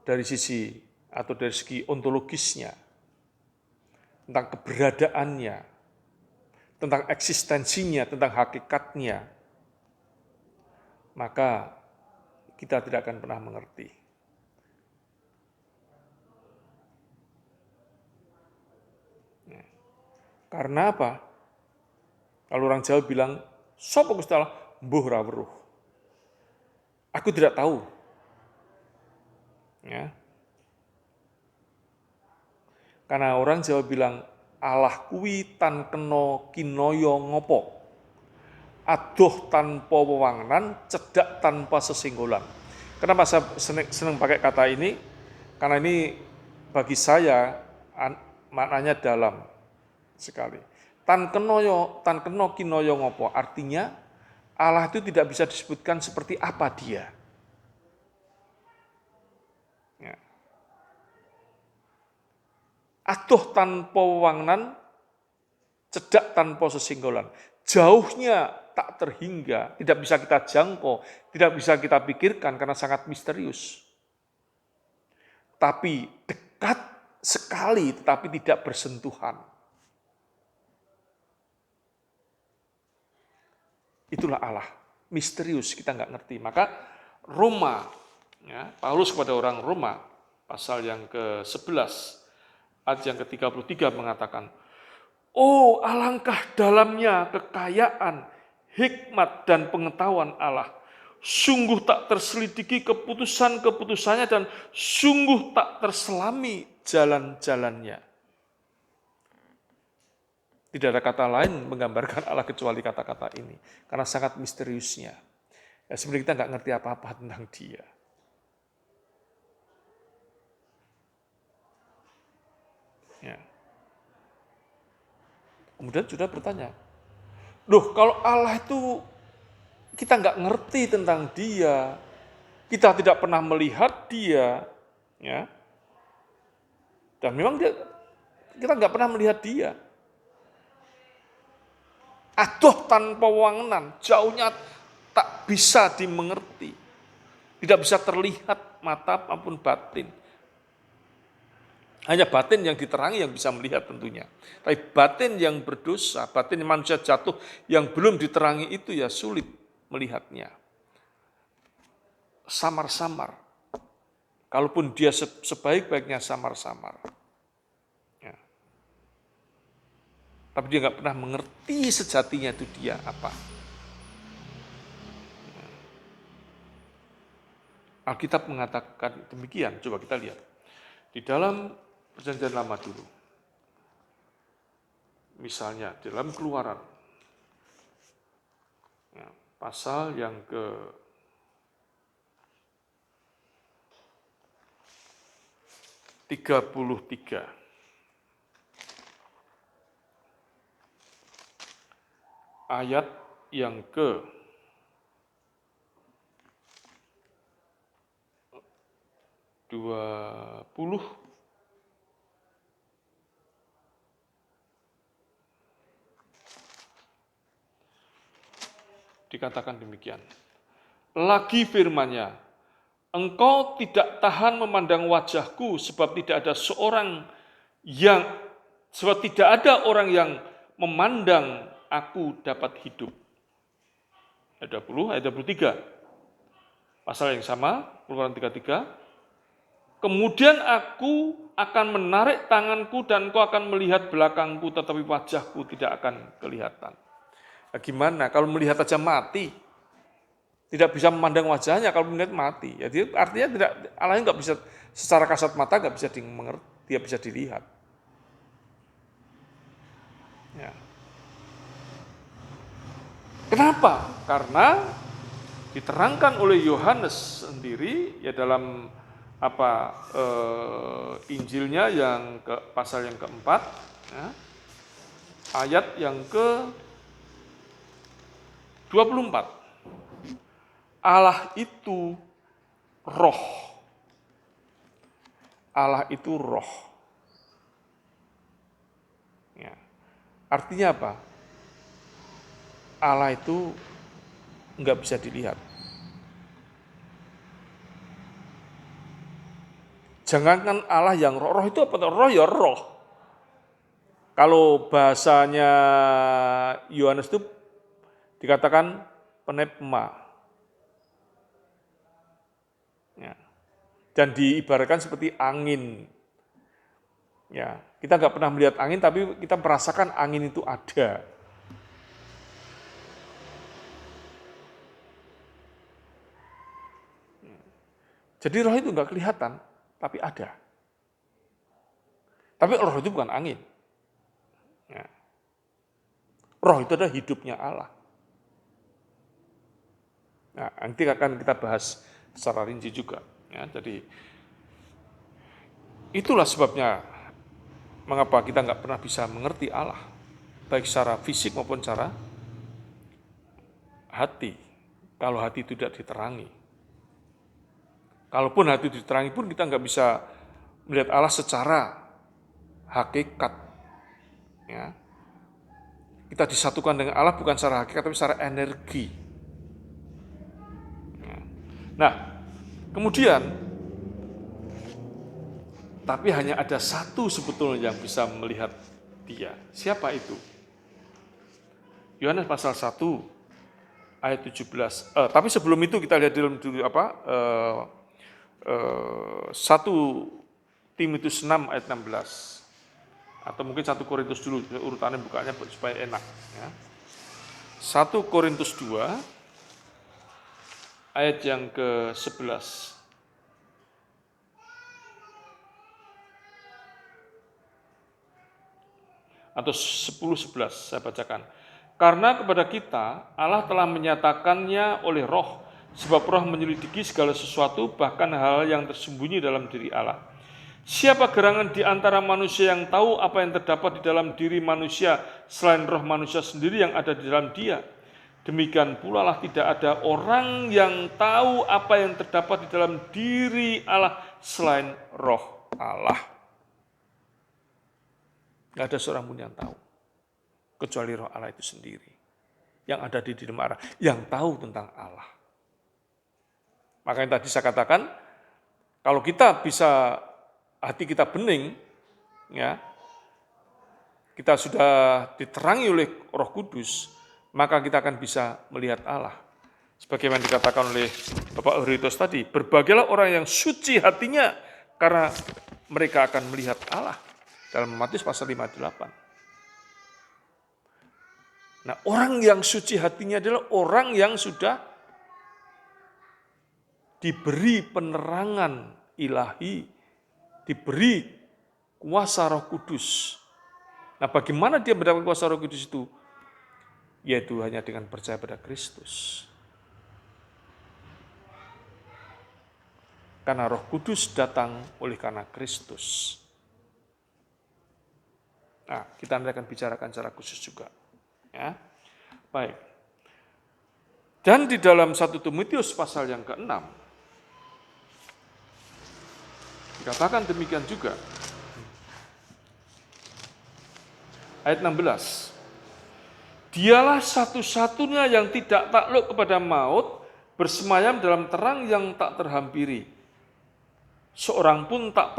dari segi ontologisnya, tentang keberadaannya, tentang eksistensinya, tentang hakikatnya, maka kita tidak akan pernah mengerti. Karena apa? Kalau orang Jawa bilang, sapa Gusti Allah, mbuh ra weruh. Aku tidak tahu. Ya. Karena orang Jawa bilang, Allah kuwi tan kena kinaya ngopo. Adoh tanpa wewangenan, cedak tanpa sesinggolan. Kenapa saya senang pakai kata ini? Karena ini bagi saya maknanya dalam sekali. Tan kena kinaya ngopo, artinya Allah itu tidak bisa disebutkan seperti apa Dia. Ya. Adoh tanpa wewangenan, cedak tanpa sesinggolan. Jauhnya tak terhingga, tidak bisa kita jangkau, tidak bisa kita pikirkan karena sangat misterius. Tapi dekat sekali, tetapi tidak bersentuhan. Itulah Allah, misterius, kita nggak ngerti. Maka Roma, ya, Paulus kepada orang Roma, pasal yang ke-11, ayat yang ke-33 mengatakan, oh alangkah dalamnya kekayaan, hikmat dan pengetahuan Allah. Sungguh tak terselidiki keputusan-keputusannya dan sungguh tak terselami jalan-jalannya. Tidak ada kata lain menggambarkan Allah kecuali kata-kata ini. Karena sangat misteriusnya. Ya, sebenarnya kita nggak ngerti apa-apa tentang Dia. Ya. Kemudian sudah bertanya, loh kalau Allah itu kita nggak ngerti tentang Dia, kita tidak pernah melihat Dia, ya, dan memang kita nggak pernah melihat Dia. Adoh tanpa wewangenan, jauhnya tak bisa dimengerti, tidak bisa terlihat mata maupun batin. Hanya batin yang diterangi yang bisa melihat tentunya. Tapi batin yang berdosa, batin manusia jatuh yang belum diterangi itu ya sulit melihatnya. Samar-samar. Kalaupun dia sebaik-baiknya samar-samar. Ya. Tapi dia nggak pernah mengerti sejatinya itu Dia apa. Ya. Alkitab mengatakan demikian, coba kita lihat. Di dalam Perjanjian Lama dulu, misalnya dalam Keluaran, ya, pasal yang ke-33, ayat yang ke-20, dikatakan demikian. Lagi firman-Nya, engkau tidak tahan memandang wajahku sebab tidak ada orang yang memandang aku dapat hidup. Ayat 20, ayat 23. Pasal yang sama, Keluaran 33. Kemudian aku akan menarik tanganku dan kau akan melihat belakangku, tetapi wajahku tidak akan kelihatan. Nah, gimana kalau melihat aja mati? Tidak bisa memandang wajahnya, kalau melihat mati. Jadi artinya tidak, Allahnya nggak bisa secara kasat mata nggak bisa dimengerti, tidak bisa dilihat. Ya. Kenapa? Karena diterangkan oleh Yohanes sendiri ya dalam Injilnya yang pasal yang keempat, ya, ayat yang ke-24. Allah itu roh. Allah itu roh. Ya. Artinya apa? Allah itu nggak bisa dilihat. Jangankan Allah yang roh, roh itu apa? Roh ya roh. Kalau bahasanya Yohanes itu dikatakan pneuma. Ya. Dan diibaratkan seperti angin. Ya, kita nggak pernah melihat angin, tapi kita merasakan angin itu ada. Jadi roh itu nggak kelihatan, tapi ada. Tapi roh itu bukan angin. Ya. Roh itu adalah hidupnya Allah. Nah, nanti akan kita bahas secara rinci juga. Ya, jadi itulah sebabnya mengapa kita nggak pernah bisa mengerti Allah, baik secara fisik maupun secara hati. Kalau hati itu tidak diterangi. Kalaupun hati diterangi pun kita nggak bisa melihat Allah secara hakikat. Ya. Kita disatukan dengan Allah bukan secara hakikat, tapi secara energi. Ya. Nah, kemudian, tapi hanya ada satu sebetulnya yang bisa melihat dia. Siapa itu? Yohanes pasal 1 ayat 17. Tapi sebelum itu kita lihat dalam 1 Timotius 6 ayat 16. Atau mungkin 1 Korintus dulu, urutannya bukanya supaya enak. Ya. 1 Korintus 2 ayat yang ke-11. Atau 10-11 saya bacakan. Karena kepada kita Allah telah menyatakannya oleh roh, sebab roh menyelidiki segala sesuatu, bahkan hal yang tersembunyi dalam diri Allah. Siapa gerangan di antara manusia yang tahu apa yang terdapat di dalam diri manusia selain roh manusia sendiri yang ada di dalam dia? Demikian pula lah tidak ada orang yang tahu apa yang terdapat di dalam diri Allah selain roh Allah. Tidak ada seorang pun yang tahu, kecuali roh Allah itu sendiri, yang ada di dalam Allah, yang tahu tentang Allah. Makanya tadi saya katakan, kalau kita bisa, hati kita bening, ya, kita sudah diterangi oleh Roh Kudus, maka kita akan bisa melihat Allah. Sebagaimana dikatakan oleh Bapak Heritos tadi, berbagailah orang yang suci hatinya, karena mereka akan melihat Allah. Dalam Matius pasal 58. Nah, orang yang suci hatinya adalah orang yang sudah diberi penerangan ilahi, diberi kuasa Roh Kudus. Nah, bagaimana dia mendapatkan kuasa Roh Kudus itu? Yaitu hanya dengan percaya pada Kristus. Karena Roh Kudus datang oleh karena Kristus. Nah, kita nanti akan bicarakan secara khusus juga. Ya. Baik. Dan di dalam 1 Timotius pasal yang ke-6, dikatakan demikian juga. Ayat 16. Dialah satu-satunya yang tidak takluk kepada maut, bersemayam dalam terang yang tak terhampiri. Seorang pun tak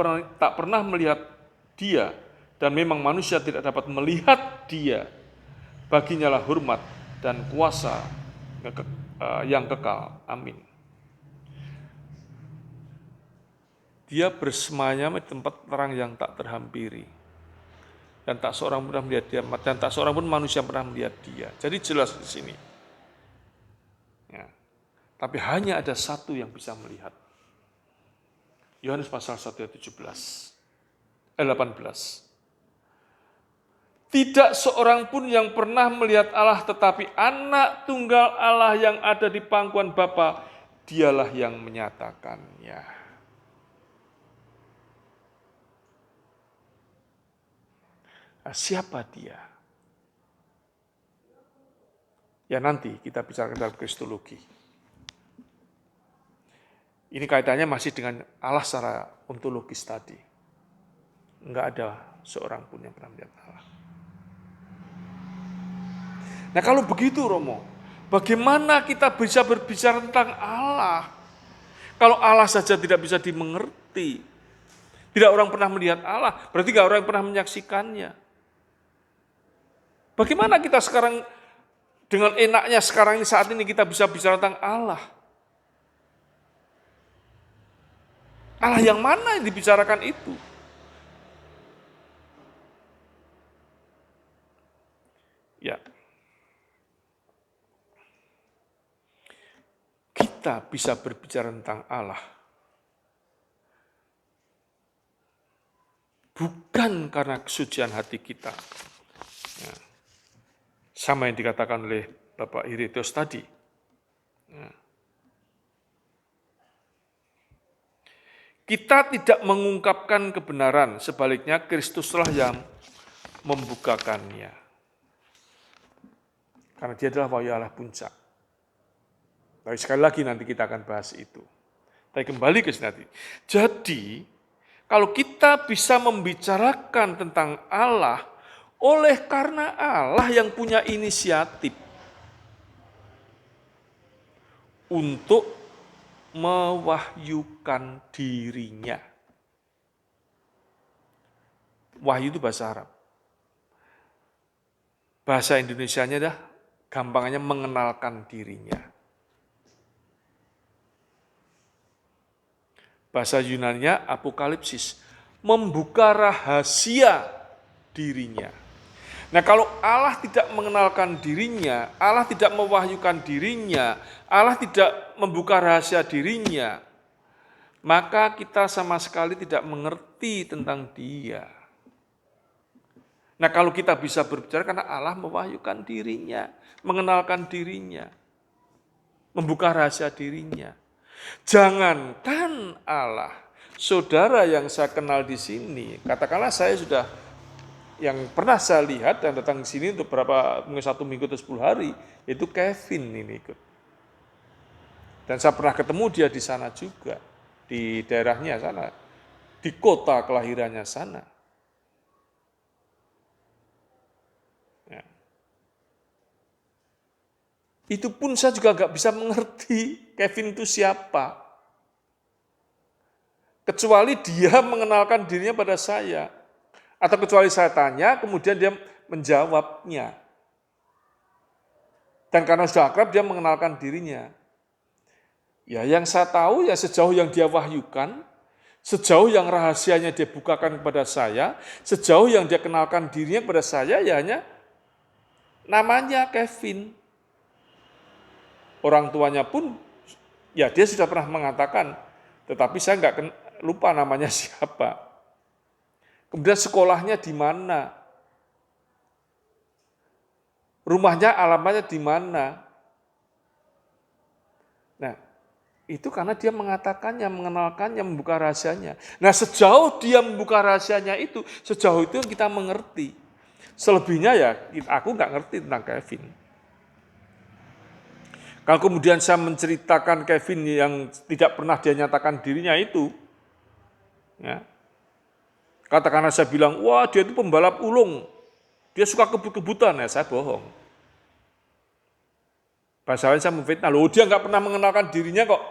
pernah melihat dia, dan memang manusia tidak dapat melihat dia. Baginya lah hormat dan kuasa yang kekal. Amin. Dia bersemayam di tempat terang yang tak terhampiri. Dan tak seorang pun pernah melihat dia, dan tak seorang pun manusia pernah melihat dia. Jadi jelas di sini. Ya. Tapi hanya ada satu yang bisa melihat. Yohanes pasal 1 ayat 18. Tidak seorang pun yang pernah melihat Allah, tetapi anak tunggal Allah yang ada di pangkuan Bapa, dialah yang menyatakannya. Nah, siapa dia? Ya nanti kita bicarakan dalam kristologi. Ini kaitannya masih dengan Allah secara ontologis tadi. Enggak ada seorang pun yang pernah melihat Allah. Nah kalau begitu Romo, bagaimana kita bisa berbicara tentang Allah? Kalau Allah saja tidak bisa dimengerti, tidak orang pernah melihat Allah, berarti tidak orang yang pernah menyaksikannya. Bagaimana kita sekarang dengan enaknya sekarang ini saat ini kita bisa bicara tentang Allah? Allah yang mana yang dibicarakan itu? Ya. Kita bisa berbicara tentang Allah bukan karena kesucian hati kita. Ya. Sama yang dikatakan oleh Bapak Ireneus tadi. Ya. Kita tidak mengungkapkan kebenaran, sebaliknya Kristuslah yang membukakannya. Karena dia adalah wahyu Allah puncak. Tapi sekali lagi nanti kita akan bahas itu. Tapi kembali ke sini nanti. Jadi, kalau kita bisa membicarakan tentang Allah, oleh karena Allah yang punya inisiatif untuk mewahyukan dirinya. Wahyu itu bahasa Arab. Bahasa Indonesianya dah gampangnya mengenalkan dirinya. Bahasa Yunaninya apokalipsis, membuka rahasia dirinya. Nah kalau Allah tidak mengenalkan dirinya, Allah tidak mewahyukan dirinya, Allah tidak membuka rahasia dirinya, maka kita sama sekali tidak mengerti tentang dia. Nah kalau kita bisa berbicara karena Allah mewahyukan dirinya, mengenalkan dirinya, membuka rahasia dirinya. Jangankan Allah, saudara yang saya kenal di sini, katakanlah saya sudah yang pernah saya lihat dan datang ke sini untuk mungkin 1 minggu atau 10 hari, itu Kevin ini ikut. Dan saya pernah ketemu dia di sana juga, di daerahnya sana, di kota kelahirannya sana. Ya. Itu pun saya juga nggak bisa mengerti Kevin itu siapa. Kecuali dia mengenalkan dirinya pada saya. Atau kecuali saya tanya, kemudian dia menjawabnya. Dan karena sudah akrab, dia mengenalkan dirinya. Ya, yang saya tahu ya sejauh yang dia wahyukan, sejauh yang rahasianya dia bukakan kepada saya, sejauh yang dia kenalkan dirinya kepada saya, ya hanya namanya Kevin. Orang tuanya pun, ya dia sudah pernah mengatakan, tetapi saya nggak lupa namanya siapa. Kemudian sekolahnya di mana? Rumahnya, alamatnya di mana? Nah, itu karena dia mengatakannya, mengenalkannya, membuka rahasianya. Nah, sejauh dia membuka rahasianya itu, sejauh itu yang kita mengerti. Selebihnya ya, aku nggak ngerti tentang Kevin. Kalau kemudian saya menceritakan Kevin yang tidak pernah dia nyatakan dirinya itu, ya, katakanlah saya bilang, wah dia itu pembalap ulung, dia suka kebut-kebutan, ya saya bohong. Bahasa lain saya memfitnah, loh dia nggak pernah mengenalkan dirinya kok,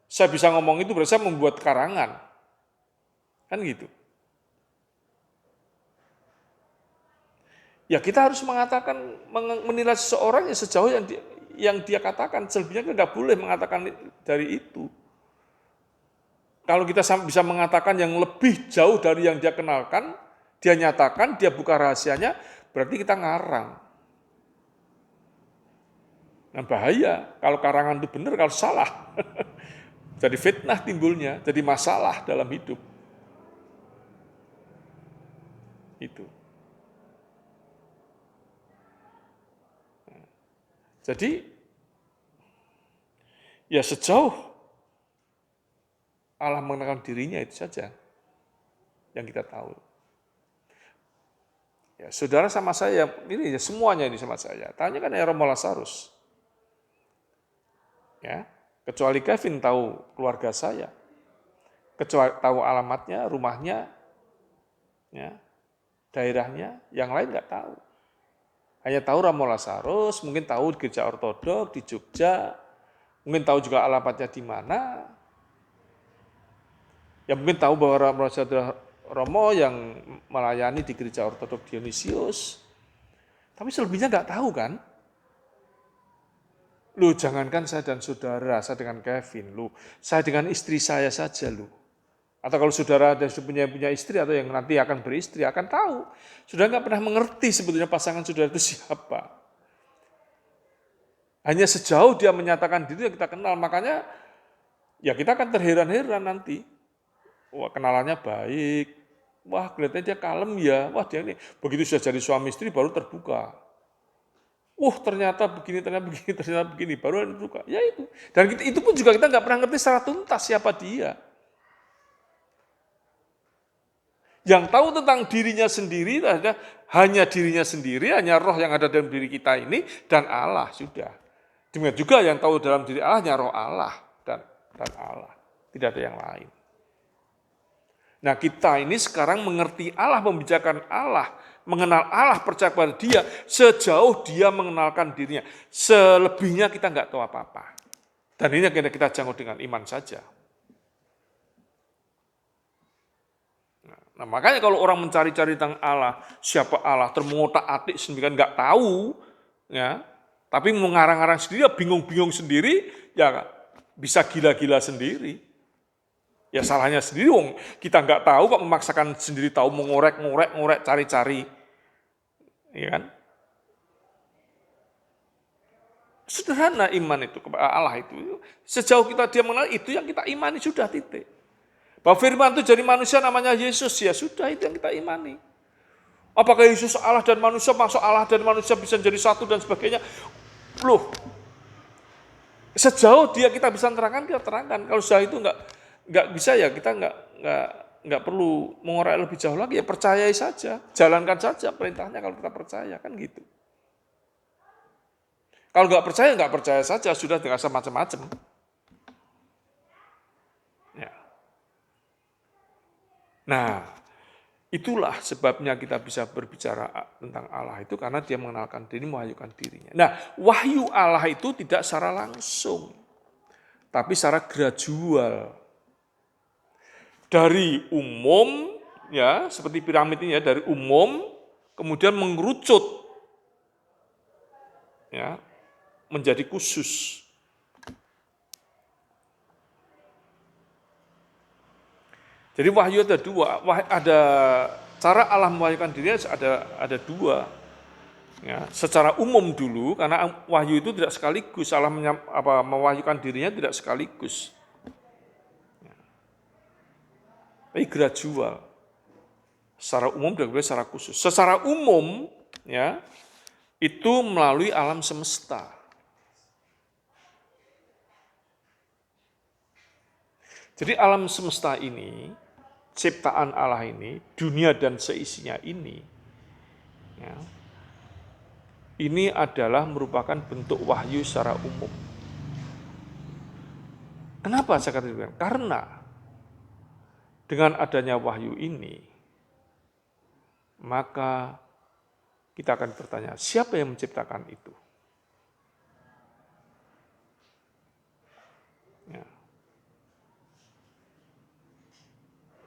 saya bisa ngomong itu berarti saya membuat karangan. Kan gitu. Ya kita harus mengatakan, menilai seseorang yang sejauh yang dia katakan, selebihnya kita nggak boleh mengatakan dari itu. Kalau kita bisa mengatakan yang lebih jauh dari yang dia kenalkan, dia nyatakan, dia buka rahasianya, berarti kita ngarang. Nah bahaya, kalau karangan itu benar, kalau salah. Jadi fitnah timbulnya, jadi masalah dalam hidup. Itu. Jadi, ya sejauh Allah mengenalkan dirinya itu saja yang kita tahu. Ya, saudara sama saya, ini semuanya ini sama saya. Tanyakan ya Romo Lazarus. Ya, kecuali Kevin tahu keluarga saya. Kecuali tahu alamatnya, rumahnya, ya, daerahnya, yang lain nggak tahu. Hanya tahu Romo Lazarus, mungkin tahu gereja ortodok di Jogja, mungkin tahu juga alamatnya di mana. Ya mungkin tahu bahwa Romo yang melayani di gereja ortodok Dionysius. Tapi selebihnya nggak tahu kan? Loh, jangankan saya dan saudara, saya dengan Kevin, saya dengan istri saya saja, Atau kalau saudara ada punya istri atau yang nanti akan beristri, akan tahu. Saudara nggak pernah mengerti sebetulnya pasangan saudara itu siapa. Hanya sejauh dia menyatakan diri yang kita kenal, makanya ya kita akan terheran-heran nanti. Wah, kenalannya baik. Wah, kelihatannya dia kalem ya. Wah, dia ini begitu sudah jadi suami istri baru terbuka. Ternyata begini, ternyata begini, baru terbuka. Ya itu. Dan itu pun juga kita nggak pernah ngerti secara tuntas siapa dia. Yang tahu tentang dirinya sendiri adalah hanya dirinya sendiri, hanya roh yang ada dalam diri kita ini, dan Allah, sudah. Demikian juga yang tahu dalam diri Allah, hanya roh Allah dan Allah. Tidak ada yang lain. Nah kita ini sekarang mengerti Allah, membicarakan Allah, mengenal Allah, percaya kepada dia, sejauh dia mengenalkan dirinya. Selebihnya kita nggak tahu apa-apa. Dan ini yang kita jangkau dengan iman saja. Nah makanya kalau orang mencari-cari tentang Allah, siapa Allah, termengotak-atik sendiri, nggak tahu, ya, tapi mengarang-arang sendiri, bingung-bingung sendiri, ya bisa gila-gila sendiri. Ya salahnya sendiri, kita nggak tahu kok memaksakan sendiri tahu, mengorek, cari-cari. Ya kan? Sederhana iman itu kepada Allah itu. Sejauh dia mengenal itu yang kita imani, sudah titik. Bahwa firman itu jadi manusia namanya Yesus, ya sudah itu yang kita imani. Apakah Yesus Allah dan manusia, masuk Allah dan manusia bisa jadi satu dan sebagainya? Sejauh kita bisa terangkan, kita terangkan. Kalau sudah itu nggak bisa ya kita nggak perlu mengorek lebih jauh lagi, ya percayai saja, jalankan saja perintahnya kalau kita percaya, kan gitu. Kalau nggak percaya saja, sudah nggak usah macam-macam. Ya. Nah, itulah sebabnya kita bisa berbicara tentang Allah itu karena dia mengenalkan diri, mewahyukan dirinya. Nah, wahyu Allah itu tidak secara langsung, tapi secara gradual. Dari umum, ya seperti piramid ini ya, dari umum, kemudian mengerucut, ya, menjadi khusus. Jadi wahyu ada dua, ada cara Allah mewahyukan dirinya ada dua. Ya, secara umum dulu, karena wahyu itu tidak sekaligus, Allah mewahyukan dirinya tidak sekaligus. Tapi gradual. Secara umum dan juga secara khusus. Secara umum, ya, itu melalui alam semesta. Jadi alam semesta ini, ciptaan Allah ini, dunia dan seisinya ini, ya, ini adalah merupakan bentuk wahyu secara umum. Kenapa saya katakan? Karena dengan adanya wahyu ini, maka kita akan bertanya, siapa yang menciptakan itu? Ya.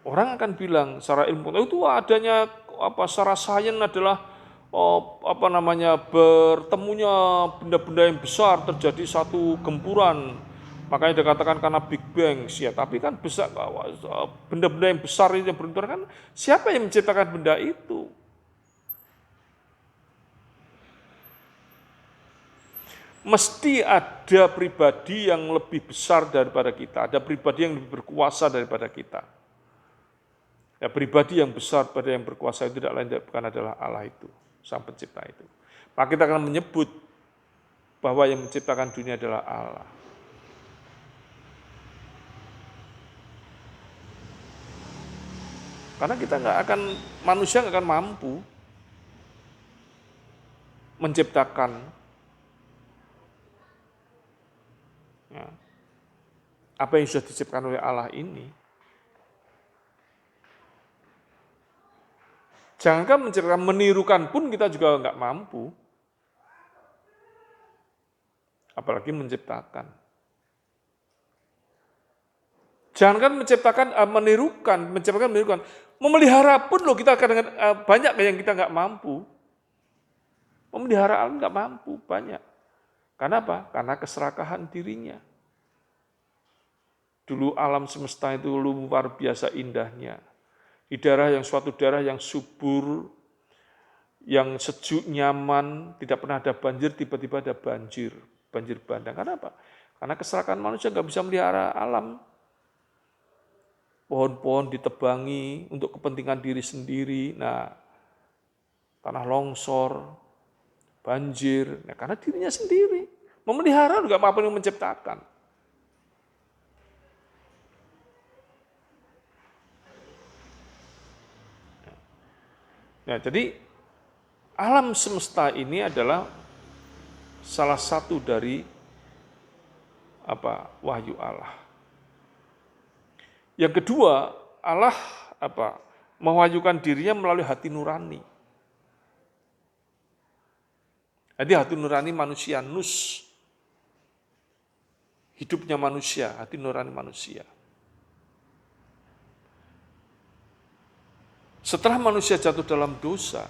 Orang akan bilang secara ilmu itu adanya secara sains adalah bertemunya benda-benda yang besar, terjadi satu gempuran Makanya dikatakan karena Big Bang, ya. Tapi kan besar, benda-benda yang besar itu yang berunturan kan, siapa yang menciptakan benda itu? Mesti ada pribadi yang lebih besar daripada kita, ada pribadi yang lebih berkuasa daripada kita. Ya, pribadi yang besar pada yang berkuasa itu tidak lain bukan adalah Allah itu, Sang Pencipta itu. Maka kita akan menyebut bahwa yang menciptakan dunia adalah Allah. Karena kita manusia nggak akan mampu menciptakan apa yang sudah diciptakan oleh Allah ini. Jangankan menciptakan, menirukan pun kita juga nggak mampu. Apalagi menciptakan. Jangankan menciptakan, menirukan. Memelihara pun loh kita kadang-kadang banyak yang kita nggak mampu. Memelihara alam nggak mampu, banyak. Karena apa? Karena keserakahan dirinya. Dulu alam semesta itu luar biasa indahnya. Di suatu daerah yang subur, yang sejuk, nyaman, tidak pernah ada banjir, tiba-tiba ada banjir bandang. Karena apa? Karena keserakahan manusia nggak bisa melihara alam. Pohon-pohon ditebangi untuk kepentingan diri sendiri. Nah, tanah longsor, banjir, karena dirinya sendiri. Memelihara juga apa yang menciptakan. Nah, jadi alam semesta ini adalah salah satu dari wahyu Allah. Yang kedua, Allah mewahyukan dirinya melalui hati nurani. Jadi hati nurani manusia, hidupnya manusia, hati nurani manusia. Setelah manusia jatuh dalam dosa,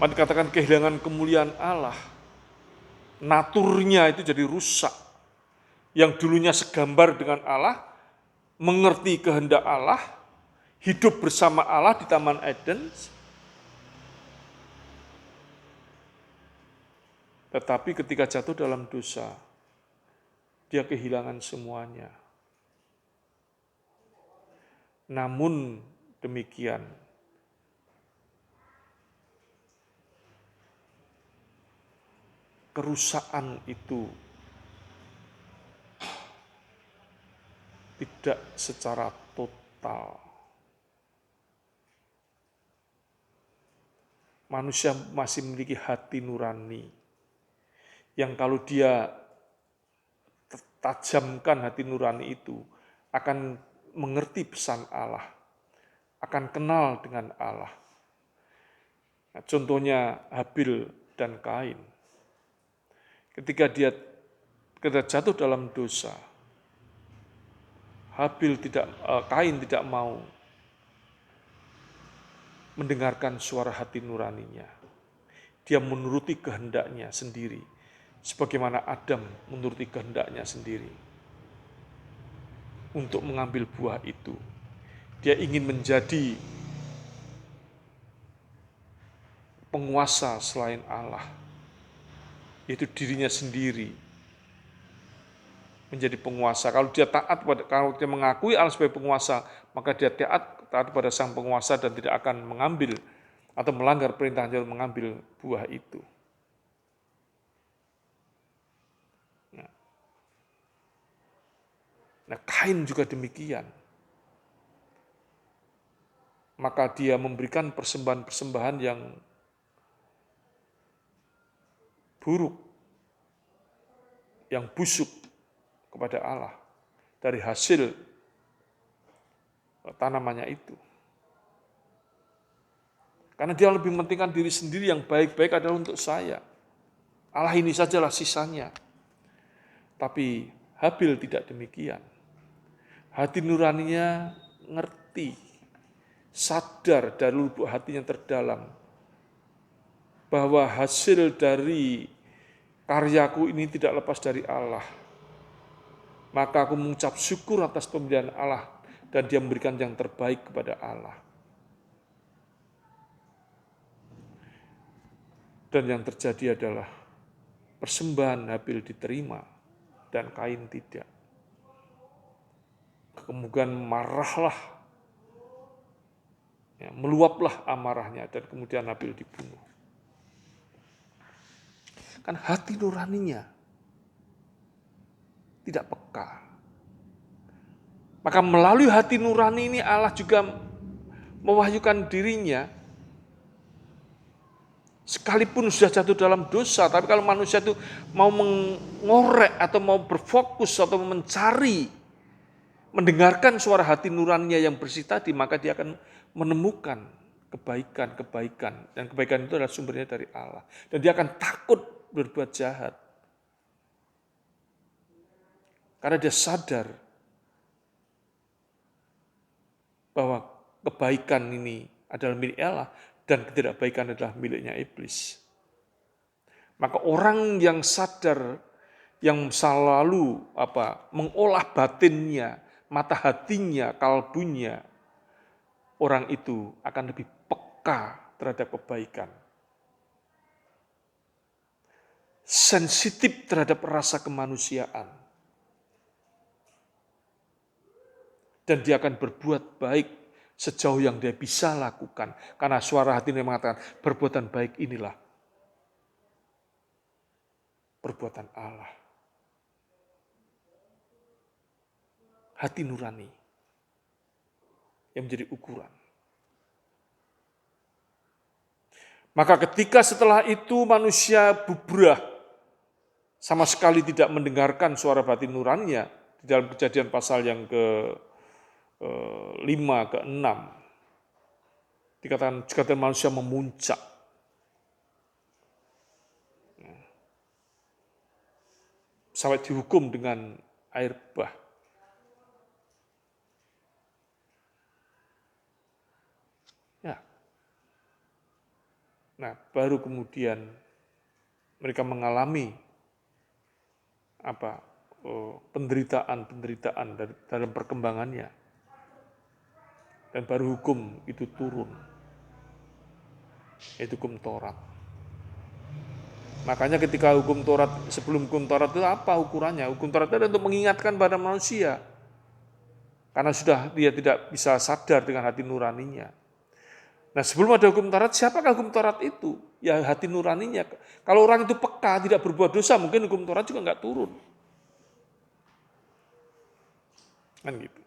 maka dikatakan kehilangan kemuliaan Allah, naturnya itu jadi rusak. Yang dulunya segambar dengan Allah, mengerti kehendak Allah, hidup bersama Allah di Taman Eden, tetapi ketika jatuh dalam dosa, dia kehilangan semuanya. Namun demikian, kerusakan itu tidak secara total. Manusia masih memiliki hati nurani, yang kalau dia tajamkan hati nurani itu, akan mengerti pesan Allah, akan kenal dengan Allah. Nah, contohnya Habil dan Kain. Ketika jatuh dalam dosa, Kain tidak mau mendengarkan suara hati nuraninya. Dia menuruti kehendaknya sendiri, sebagaimana Adam menuruti kehendaknya sendiri. Untuk mengambil buah itu, dia ingin menjadi penguasa selain Allah, yaitu dirinya sendiri menjadi penguasa. Kalau dia mengakui Allah sebagai penguasa, maka dia taat pada sang penguasa dan tidak akan mengambil atau melanggar perintahnya untuk mengambil buah itu. Nah, Kain juga demikian. Maka dia memberikan persembahan-persembahan yang buruk, yang busuk kepada Allah dari hasil tanamannya itu. Karena dia lebih mementingkan diri sendiri, yang baik-baik adalah untuk saya. Allah ini sajalah sisanya. Tapi Habil tidak demikian. Hati nuraninya ngerti, sadar dari lubuk hatinya terdalam, bahwa hasil dari karyaku ini tidak lepas dari Allah. Maka aku mengucap syukur atas pemberian Allah dan dia memberikan yang terbaik kepada Allah. Dan yang terjadi adalah persembahan Habil diterima dan Kain tidak. Kemudian marahlah, meluaplah amarahnya dan kemudian Habil dibunuh. Kan hati nuraninya tidak peka. Maka melalui hati nurani ini Allah juga mewahyukan dirinya. Sekalipun sudah jatuh dalam dosa, tapi kalau manusia itu mau mengorek atau mau berfokus atau mencari, mendengarkan suara hati nuraninya yang bersih tadi, maka dia akan menemukan kebaikan-kebaikan. Dan kebaikan itu adalah sumbernya dari Allah. Dan dia akan takut berbuat jahat. Karena dia sadar bahwa kebaikan ini adalah milik Allah dan ketidakbaikan adalah miliknya iblis. Maka orang yang sadar, yang selalu mengolah batinnya, mata hatinya, kalbunya, orang itu akan lebih peka terhadap kebaikan. Sensitif terhadap rasa kemanusiaan. Dan dia akan berbuat baik sejauh yang dia bisa lakukan. Karena suara hatinya mengatakan, perbuatan baik inilah perbuatan Allah. Hati nurani yang menjadi ukuran. Maka ketika setelah itu manusia bubrah, sama sekali tidak mendengarkan suara batin nuraninya, di dalam Kejadian pasal yang ke-5, ke-6, dikatakan manusia memuncak. Sampai dihukum dengan air bah. Ya. Nah, baru kemudian mereka mengalami penderitaan dalam perkembangannya. Dan baru hukum itu turun. Yaitu hukum Taurat. Makanya ketika sebelum hukum Taurat itu apa ukurannya? Hukum Taurat itu untuk mengingatkan pada manusia. Karena sudah dia tidak bisa sadar dengan hati nuraninya. Nah, sebelum ada hukum Taurat, siapakah hukum Taurat itu? Ya hati nuraninya. Kalau orang itu peka, tidak berbuat dosa, mungkin hukum Taurat juga nggak turun. Kan gitu.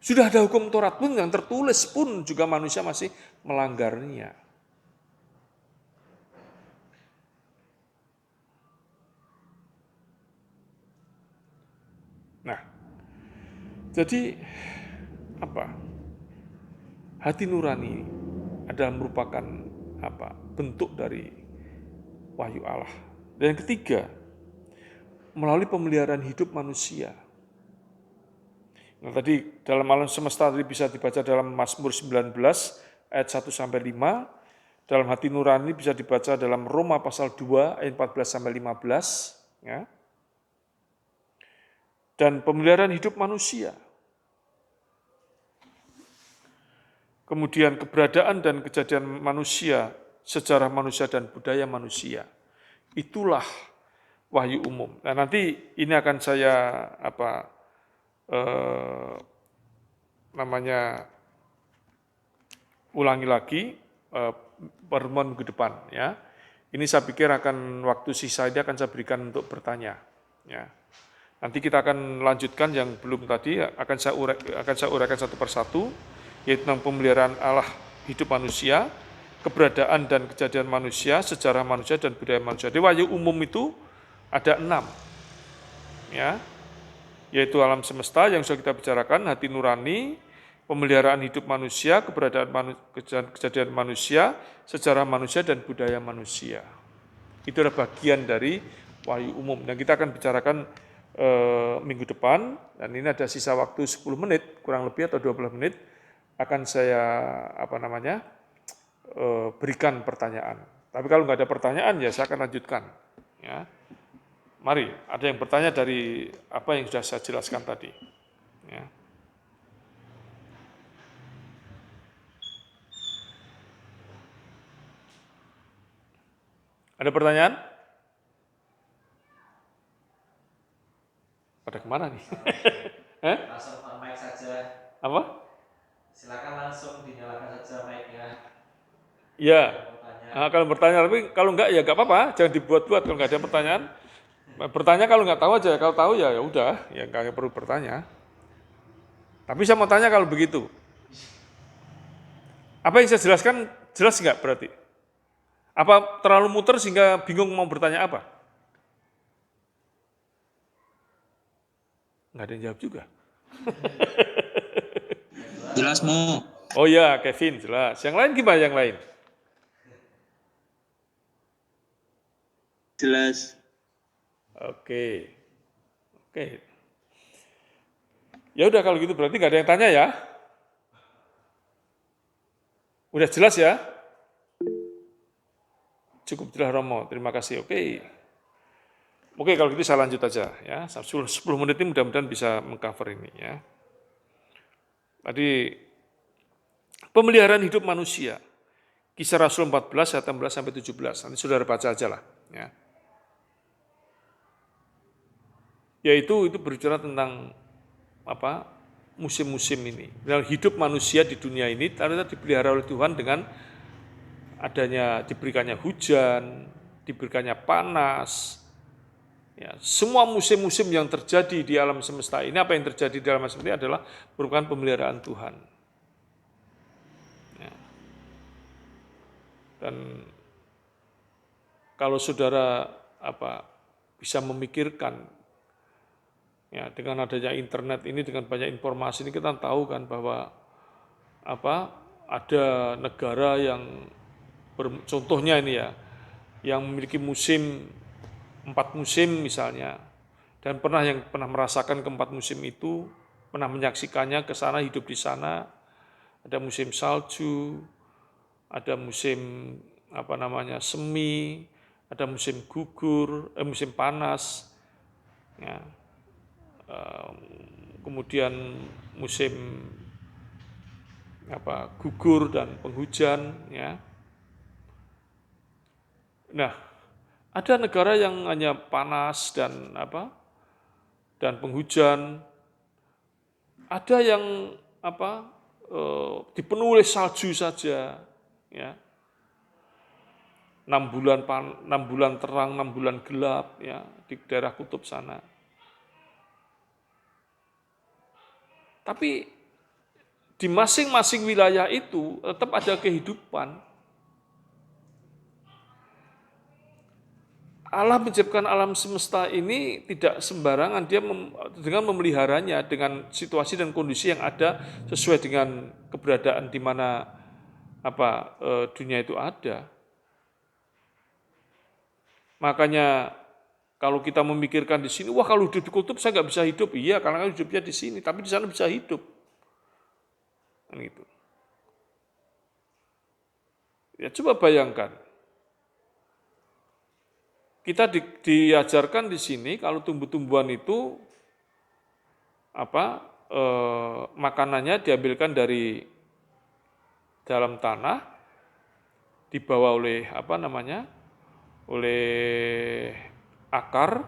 Sudah ada hukum Taurat pun yang tertulis pun juga manusia masih melanggarnya. Nah, jadi hati nurani adalah merupakan bentuk dari wahyu Allah. Dan yang ketiga, melalui pemeliharaan hidup manusia. Nah, tadi dalam alam semesta tadi bisa dibaca dalam Mazmur 19 ayat 1 sampai 5. Dalam hati nurani bisa dibaca dalam Roma pasal 2 ayat 14 sampai 15, ya. Dan pemeliharaan hidup manusia. Kemudian keberadaan dan kejadian manusia, sejarah manusia dan budaya manusia. Itulah wahyu umum. Nah, nanti ini akan saya ulangi lagi pertemuan minggu depan, ya. Ini saya pikir akan waktu sisa ini akan saya berikan untuk bertanya, ya. Nanti kita akan lanjutkan yang belum tadi, akan saya uraikan satu persatu, yaitu tentang pemeliharaan Allah hidup manusia, keberadaan dan kejadian manusia, sejarah manusia dan budaya manusia. Di wahyu umum itu ada 6, ya, yaitu alam semesta yang sudah kita bicarakan, hati nurani, pemeliharaan hidup manusia, keberadaan kejadian manusia, sejarah manusia dan budaya manusia. Itu adalah bagian dari wahyu umum. Dan kita akan bicarakan minggu depan, dan ini ada sisa waktu 10 menit, kurang lebih atau 20 menit, akan saya berikan pertanyaan. Tapi kalau nggak ada pertanyaan, ya saya akan lanjutkan. Ya. Mari, ada yang bertanya dari apa yang sudah saya jelaskan tadi. Ya. Ada pertanyaan? Pada kemana nih? Langsung on mic saja. Apa? Silakan langsung dinyalakan saja mic-nya. Ya, kalau bertanya, tapi kalau enggak ya enggak apa-apa, jangan dibuat-buat kalau enggak ada pertanyaan. Bertanya kalau enggak tahu aja, kalau tahu ya udah, ya enggak perlu bertanya. Tapi saya mau tanya kalau begitu, apa yang saya jelaskan jelas enggak berarti? Apa terlalu muter sehingga bingung mau bertanya apa? Enggak ada yang jawab juga. Jelas, Mu. Oh ya, Kevin, jelas. Yang lain gimana yang lain? Jelas. Oke. Ya udah kalau gitu berarti nggak ada yang tanya ya? Udah jelas ya? Cukup jelas Romo, terima kasih. Oke, kalau gitu saya lanjut aja ya. 10 menit ini mudah-mudahan bisa mengcover ini ya. Tadi pemeliharaan hidup manusia. Kisah Rasul 14 ayat 16 sampai 17. Nanti saudara baca aja lah ya. Yaitu itu berbicara tentang apa? Musim-musim ini. Dan hidup manusia di dunia ini ternyata dipelihara oleh Tuhan dengan adanya diberikannya hujan, diberikannya panas. Ya, semua musim-musim yang terjadi di alam semesta ini, apa yang terjadi di alam semesta ini adalah merupakan pemeliharaan Tuhan. Ya. Dan kalau saudara bisa memikirkan, ya dengan adanya internet ini, dengan banyak informasi ini kita tahu kan bahwa ada negara yang contohnya ini ya, yang memiliki 4 musim misalnya, dan yang pernah merasakan ke-4 musim itu, pernah menyaksikannya ke sana, hidup di sana. Ada musim salju, ada musim semi, ada musim gugur, musim panas, ya. Kemudian musim gugur dan penghujan, ya. Nah, ada negara yang hanya panas dan penghujan. Ada yang dipenuhi oleh salju saja, ya. 6 bulan terang, 6 bulan gelap, ya, di daerah kutub sana. Tapi di masing-masing wilayah itu tetap ada kehidupan. Allah menciptakan alam semesta ini tidak sembarangan, dia dengan memeliharanya dengan situasi dan kondisi yang ada sesuai dengan keberadaan di mana dunia itu ada. Makanya kalau kita memikirkan di sini, wah kalau hidup di kutub saya nggak bisa hidup, iya karena hidupnya di sini, tapi di sana bisa hidup, kan gitu. Ya coba bayangkan. Kita diajarkan di sini kalau tumbuh-tumbuhan itu makanannya diambilkan dari dalam tanah, dibawa oleh oleh akar,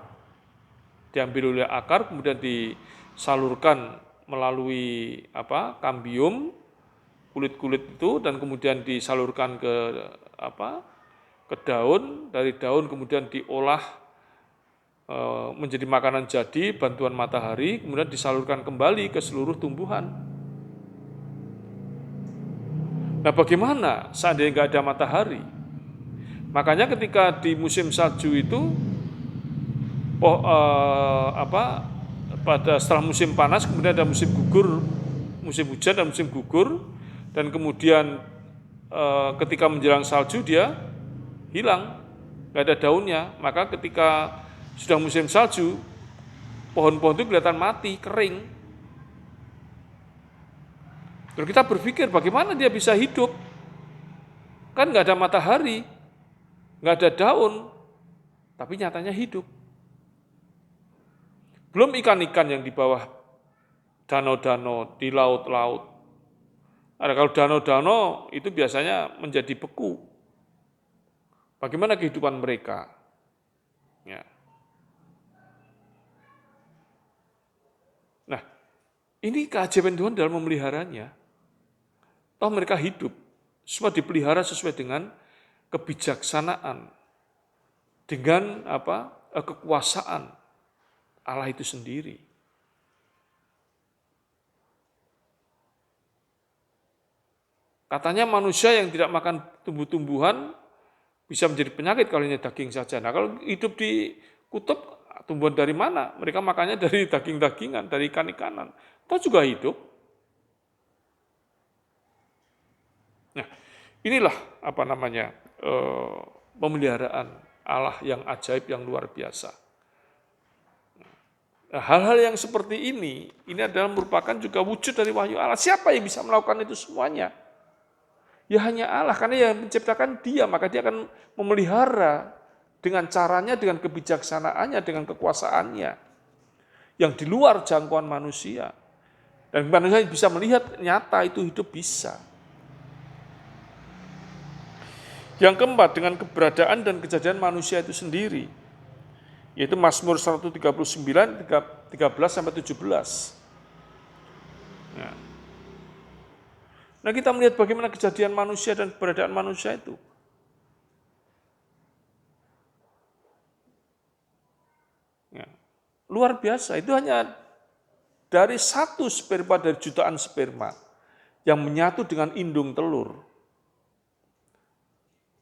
diambil oleh akar, kemudian disalurkan melalui kambium, kulit-kulit itu, dan kemudian disalurkan ke daun, dari daun kemudian diolah menjadi makanan jadi, bantuan matahari, kemudian disalurkan kembali ke seluruh tumbuhan. Nah bagaimana seandainya nggak ada matahari? Makanya ketika di musim salju itu, setelah musim panas kemudian ada musim gugur, musim hujan dan musim gugur, dan kemudian ketika menjelang salju dia hilang, nggak ada daunnya. Maka ketika sudah musim salju, pohon-pohon itu kelihatan mati, kering. Terus kita berpikir bagaimana dia bisa hidup? Kan nggak ada matahari, nggak ada daun, tapi nyatanya hidup. Belum ikan-ikan yang di bawah danau-danau, di laut-laut. Ada kalau danau-danau itu biasanya menjadi beku. Bagaimana kehidupan mereka? Ya. Nah, ini keajaiban Tuhan dalam memeliharanya. Toh mereka hidup, semua dipelihara sesuai dengan kebijaksanaan, dengan kekuasaan Allah itu sendiri. Katanya manusia yang tidak makan tumbuh-tumbuhan bisa menjadi penyakit kalau hanya daging saja. Nah kalau hidup di kutub, tumbuhan dari mana? Mereka makannya dari daging-dagingan, dari ikan-ikanan. Toh juga hidup. Nah inilah pemeliharaan Allah yang ajaib, yang luar biasa. Nah, hal-hal yang seperti ini adalah merupakan juga wujud dari wahyu Allah. Siapa yang bisa melakukan itu semuanya? Ya hanya Allah, karena yang menciptakan Dia, maka Dia akan memelihara dengan caranya, dengan kebijaksanaannya, dengan kekuasaannya, yang di luar jangkauan manusia. Dan manusia bisa melihat nyata itu hidup bisa. Yang keempat, dengan keberadaan dan kejadian manusia itu sendiri, yaitu Mazmur 139, 13-17. Nah kita melihat bagaimana kejadian manusia dan keberadaan manusia itu. Ya. Luar biasa, itu hanya dari satu sperma dari jutaan sperma yang menyatu dengan indung telur.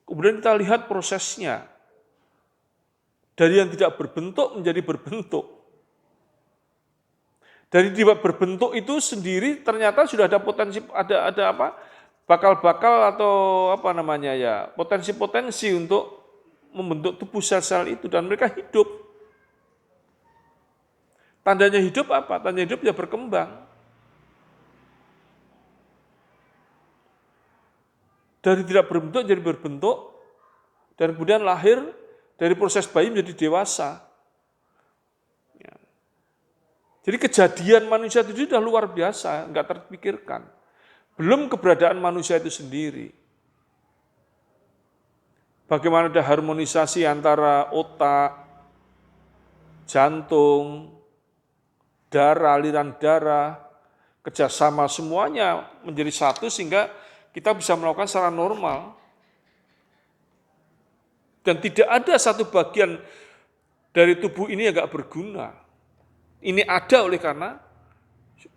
Kemudian kita lihat prosesnya. Dari yang tidak berbentuk menjadi berbentuk. Dari tidak berbentuk itu sendiri ternyata sudah ada potensi, bakal-bakal atau potensi-potensi untuk membentuk tubuh sel-sel itu dan mereka hidup. Tandanya hidup apa? Tandanya hidup ya berkembang. Dari tidak berbentuk jadi berbentuk dan kemudian lahir dari proses bayi menjadi dewasa. Jadi kejadian manusia itu sudah luar biasa, nggak terpikirkan. Belum keberadaan manusia itu sendiri. Bagaimana ada harmonisasi antara otak, jantung, darah, aliran darah, kerjasama semuanya menjadi satu sehingga kita bisa melakukan secara normal. Dan tidak ada satu bagian dari tubuh ini yang nggak berguna. Ini ada oleh karena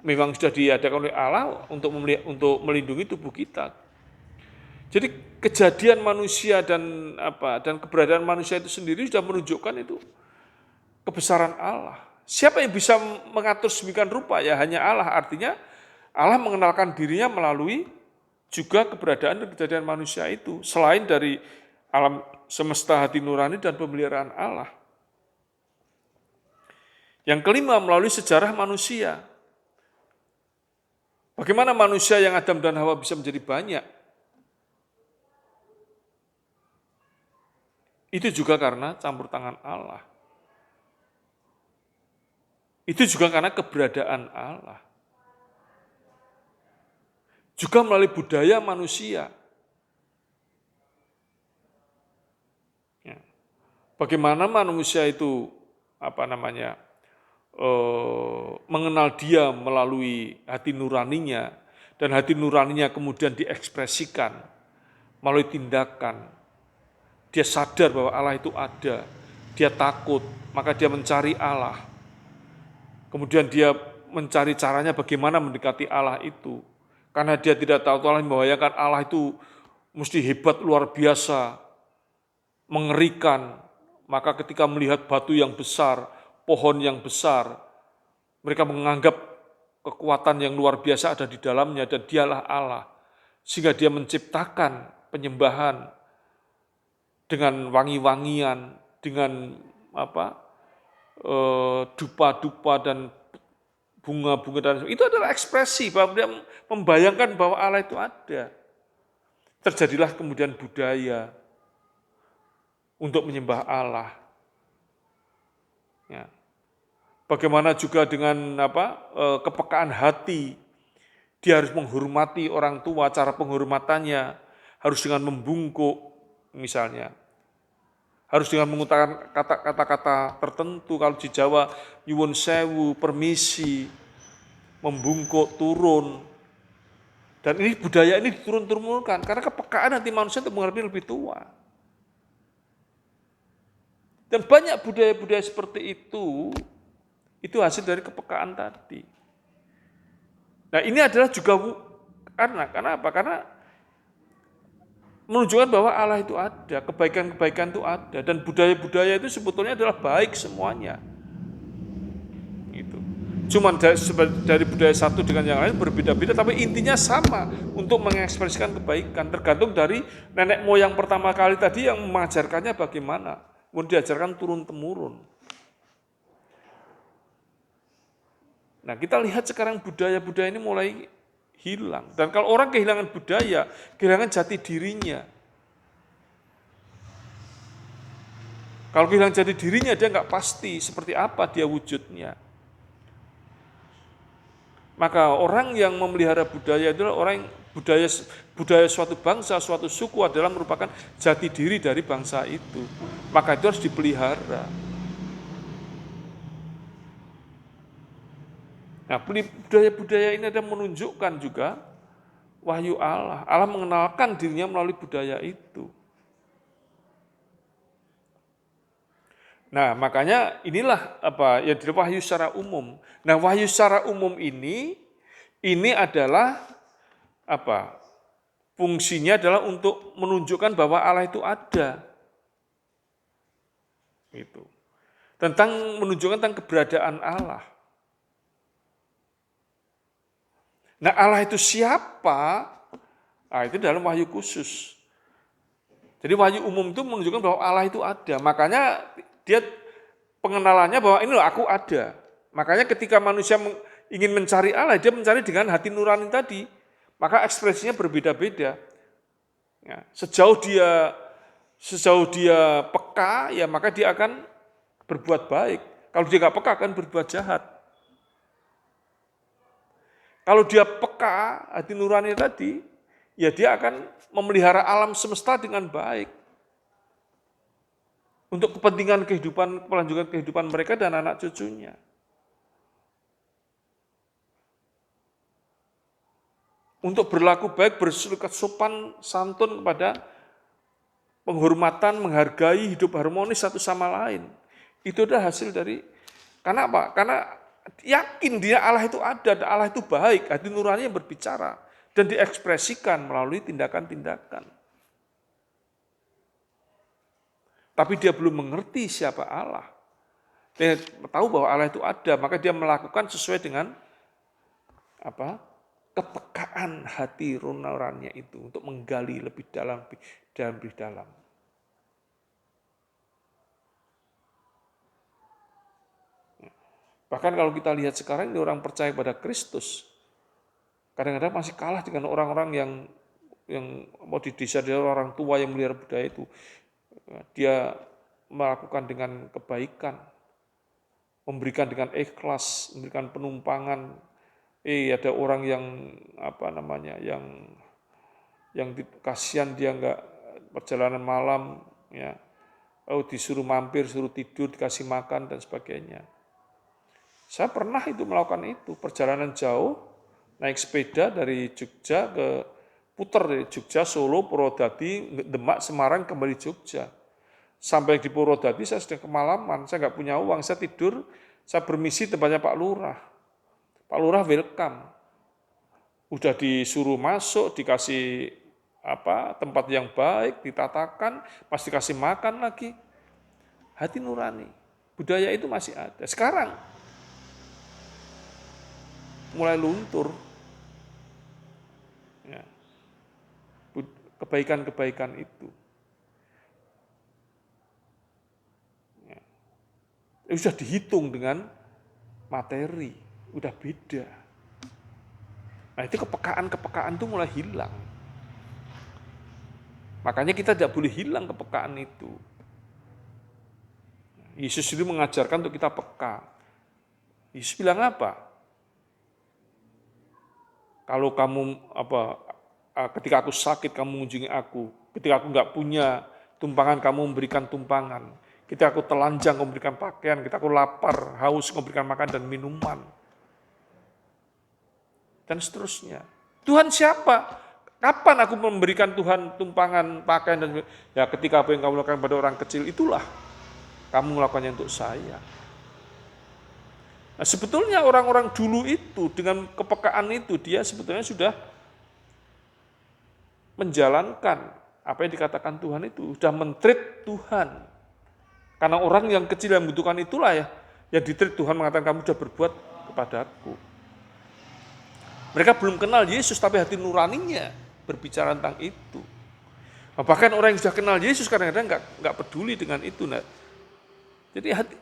memang sudah diadakan oleh Allah untuk melindungi tubuh kita. Jadi kejadian manusia dan keberadaan manusia itu sendiri sudah menunjukkan itu kebesaran Allah. Siapa yang bisa mengatur sedemikian rupa? Ya hanya Allah. Artinya Allah mengenalkan dirinya melalui juga keberadaan dan kejadian manusia itu. Selain dari alam semesta hati nurani dan pemeliharaan Allah. Yang kelima, melalui sejarah manusia. Bagaimana manusia yang Adam dan Hawa bisa menjadi banyak? Itu juga karena campur tangan Allah. Itu juga karena keberadaan Allah. Juga melalui budaya manusia. Bagaimana manusia itu mengenal Dia melalui hati nuraninya, dan hati nuraninya kemudian diekspresikan melalui tindakan. Dia sadar bahwa Allah itu ada, dia takut, maka dia mencari Allah. Kemudian dia mencari caranya bagaimana mendekati Allah itu. Karena dia tidak tahu, Allah membayangkan Allah itu mesti hebat, luar biasa, mengerikan. Maka ketika melihat batu yang besar, pohon yang besar, mereka menganggap kekuatan yang luar biasa ada di dalamnya dan dialah Allah. Sehingga dia menciptakan penyembahan dengan wangi-wangian, dengan dupa-dupa dan bunga-bunga, dan itu adalah ekspresi bahwa dia membayangkan bahwa Allah itu ada. Terjadilah kemudian budaya untuk menyembah Allah. Ya. Bagaimana juga dengan kepekaan hati. Dia harus menghormati orang tua, cara penghormatannya harus dengan membungkuk misalnya. Harus dengan mengutarakan kata-kata tertentu. Kalau di Jawa, nyuwun sewu, permisi, membungkuk, turun. Dan ini budaya ini diturun-turunkan karena kepekaan hati manusia untuk menghadapi lebih tua. Dan banyak budaya-budaya seperti itu hasil dari kepekaan tadi. Nah ini adalah juga karena apa? Karena menunjukkan bahwa Allah itu ada, kebaikan-kebaikan itu ada, dan budaya-budaya itu sebetulnya adalah baik semuanya. Gitu. Cuman dari budaya satu dengan yang lain berbeda-beda, tapi intinya sama untuk mengekspresikan kebaikan. Tergantung dari nenek moyang pertama kali tadi yang mengajarkannya bagaimana, mau diajarkan turun-temurun. Nah kita lihat sekarang budaya-budaya ini mulai hilang. Dan kalau orang kehilangan budaya, kehilangan jati dirinya. Kalau kehilangan jati dirinya, dia nggak pasti seperti apa dia wujudnya. Maka orang yang memelihara budaya adalah orang yang budaya suatu bangsa, suatu suku adalah merupakan jati diri dari bangsa itu. Maka itu harus dipelihara. Nah, budaya-budaya ini ada menunjukkan juga wahyu Allah. Allah mengenalkan dirinya melalui budaya itu. Nah, makanya inilah yang dilakukan wahyu secara umum. Nah, wahyu secara umum ini adalah fungsinya adalah untuk menunjukkan bahwa Allah itu ada. Gitu. Menunjukkan tentang keberadaan Allah. Nah, Allah itu siapa? Nah, itu dalam wahyu khusus. Jadi wahyu umum itu menunjukkan bahwa Allah itu ada. Makanya dia pengenalannya bahwa ini loh aku ada. Makanya ketika manusia ingin mencari Allah, dia mencari dengan hati nurani tadi. Maka ekspresinya berbeda-beda. Ya, sejauh dia peka, ya maka dia akan berbuat baik. Kalau dia nggak peka akan berbuat jahat. Kalau dia peka, hati nurani tadi, ya dia akan memelihara alam semesta dengan baik. Untuk kepentingan kelanjutan kehidupan mereka dan anak cucunya. Untuk berlaku baik, bersikap sopan, santun kepada penghormatan, menghargai, hidup harmonis satu sama lain. Itu adalah hasil dari, karena apa? Karena yakin dia Allah itu ada, Allah itu baik, hati nurani yang berbicara dan diekspresikan melalui tindakan-tindakan. Tapi dia belum mengerti siapa Allah. Dia tahu bahwa Allah itu ada, maka dia melakukan sesuai dengan kepekaan hati nuraninya itu untuk menggali lebih dalam. Bahkan kalau kita lihat sekarang ini orang percaya pada Kristus, kadang-kadang masih kalah dengan orang-orang yang mau didesir dari orang tua yang melihara budaya itu. Dia melakukan dengan kebaikan, memberikan dengan ikhlas, memberikan penumpangan. Ada orang yang yang kasihan dia nggak perjalanan malam, ya, disuruh mampir, suruh tidur, dikasih makan dan sebagainya. Saya pernah itu melakukan itu, perjalanan jauh, naik sepeda dari Jogja putar dari Jogja, Solo, Purwodadi, Demak, Semarang, kembali Jogja. Sampai di Purwodadi saya sudah kemalaman, saya nggak punya uang, saya tidur, saya bermisi tempatnya Pak Lurah. Pak Lurah welcome. Udah disuruh masuk, dikasih tempat yang baik, ditatakan, pasti dikasih makan lagi. Hati nurani, budaya itu masih ada. Sekarang mulai luntur. Ya. Kebaikan-kebaikan itu. Ya. Sudah dihitung dengan materi, udah beda. Nah itu kepekaan itu mulai hilang. Makanya kita tidak boleh hilang kepekaan itu. Yesus itu mengajarkan untuk kita peka. Yesus bilang apa? Kalau kamu ketika aku sakit kamu mengunjungi aku, ketika aku nggak punya tumpangan kamu memberikan tumpangan, ketika aku telanjang kamu memberikan pakaian, ketika aku lapar, haus kamu memberikan makan dan minuman, dan seterusnya. Tuhan siapa? Kapan aku memberikan Tuhan tumpangan, pakaian dan ya ketika apa yang kamu lakukan pada orang kecil itulah kamu melakukannya untuk saya. Nah, sebetulnya orang-orang dulu itu dengan kepekaan itu dia sebetulnya sudah menjalankan apa yang dikatakan Tuhan itu, sudah men-treat Tuhan. Karena orang yang kecil yang membutuhkan itulah ya, yang di-treat Tuhan mengatakan kamu sudah berbuat kepadaku. Mereka belum kenal Yesus, tapi hati nuraninya berbicara tentang itu. Nah, bahkan orang yang sudah kenal Yesus kadang-kadang nggak peduli dengan itu. Nah, jadi hati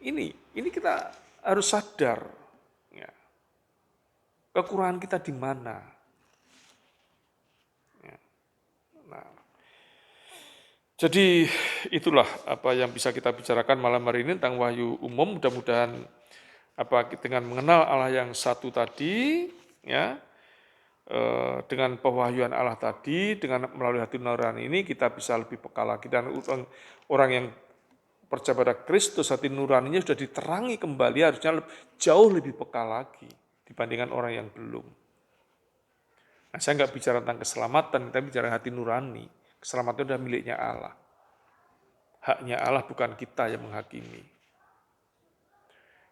ini kita harus sadar ya, kekurangan kita di mana. Ya. Nah, jadi itulah apa yang bisa kita bicarakan malam hari ini tentang wahyu umum. Mudah-mudahan dengan mengenal Allah yang satu tadi, ya, dengan pewahyuan Allah tadi, dengan melalui hati nurani ini kita bisa lebih peka lagi. Dan orang yang percaya pada Kristus, hati nuraninya sudah diterangi kembali, harusnya jauh lebih peka lagi dibandingkan orang yang belum. Nah, saya nggak bicara tentang keselamatan, kita bicara hati nurani. Keselamatan sudah miliknya Allah. Haknya Allah, bukan kita yang menghakimi.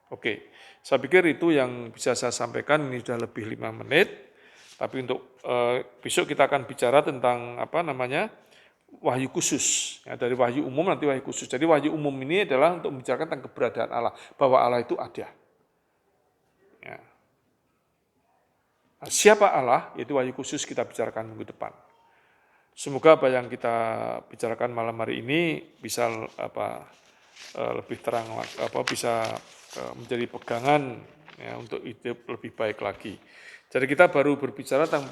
Oke, saya pikir itu yang bisa saya sampaikan, ini sudah lebih 5 menit. Tapi untuk besok kita akan bicara tentang wahyu khusus. Ya, dari wahyu umum nanti wahyu khusus. Jadi wahyu umum ini adalah untuk membicarakan tentang keberadaan Allah, bahwa Allah itu ada. Ya. Nah, siapa Allah? Yaitu wahyu khusus kita bicarakan minggu depan. Semoga apa yang kita bicarakan malam hari ini bisa lebih terang, bisa menjadi pegangan ya, untuk hidup lebih baik lagi. Jadi kita baru berbicara tentang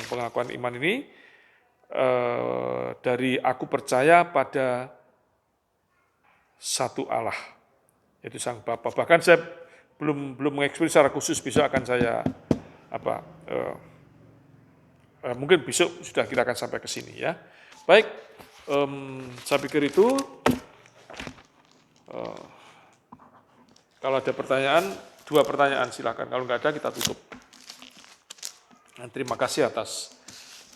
pengakuan iman ini dari aku percaya pada satu Allah, yaitu Sang Bapa. Bahkan saya belum mengekspresi secara khusus, besok akan saya mungkin besok sudah kita akan sampai ke sini ya. Baik, saya pikir itu. Kalau ada pertanyaan, 2 pertanyaan silakan. Kalau nggak ada kita tutup. Dan terima kasih atas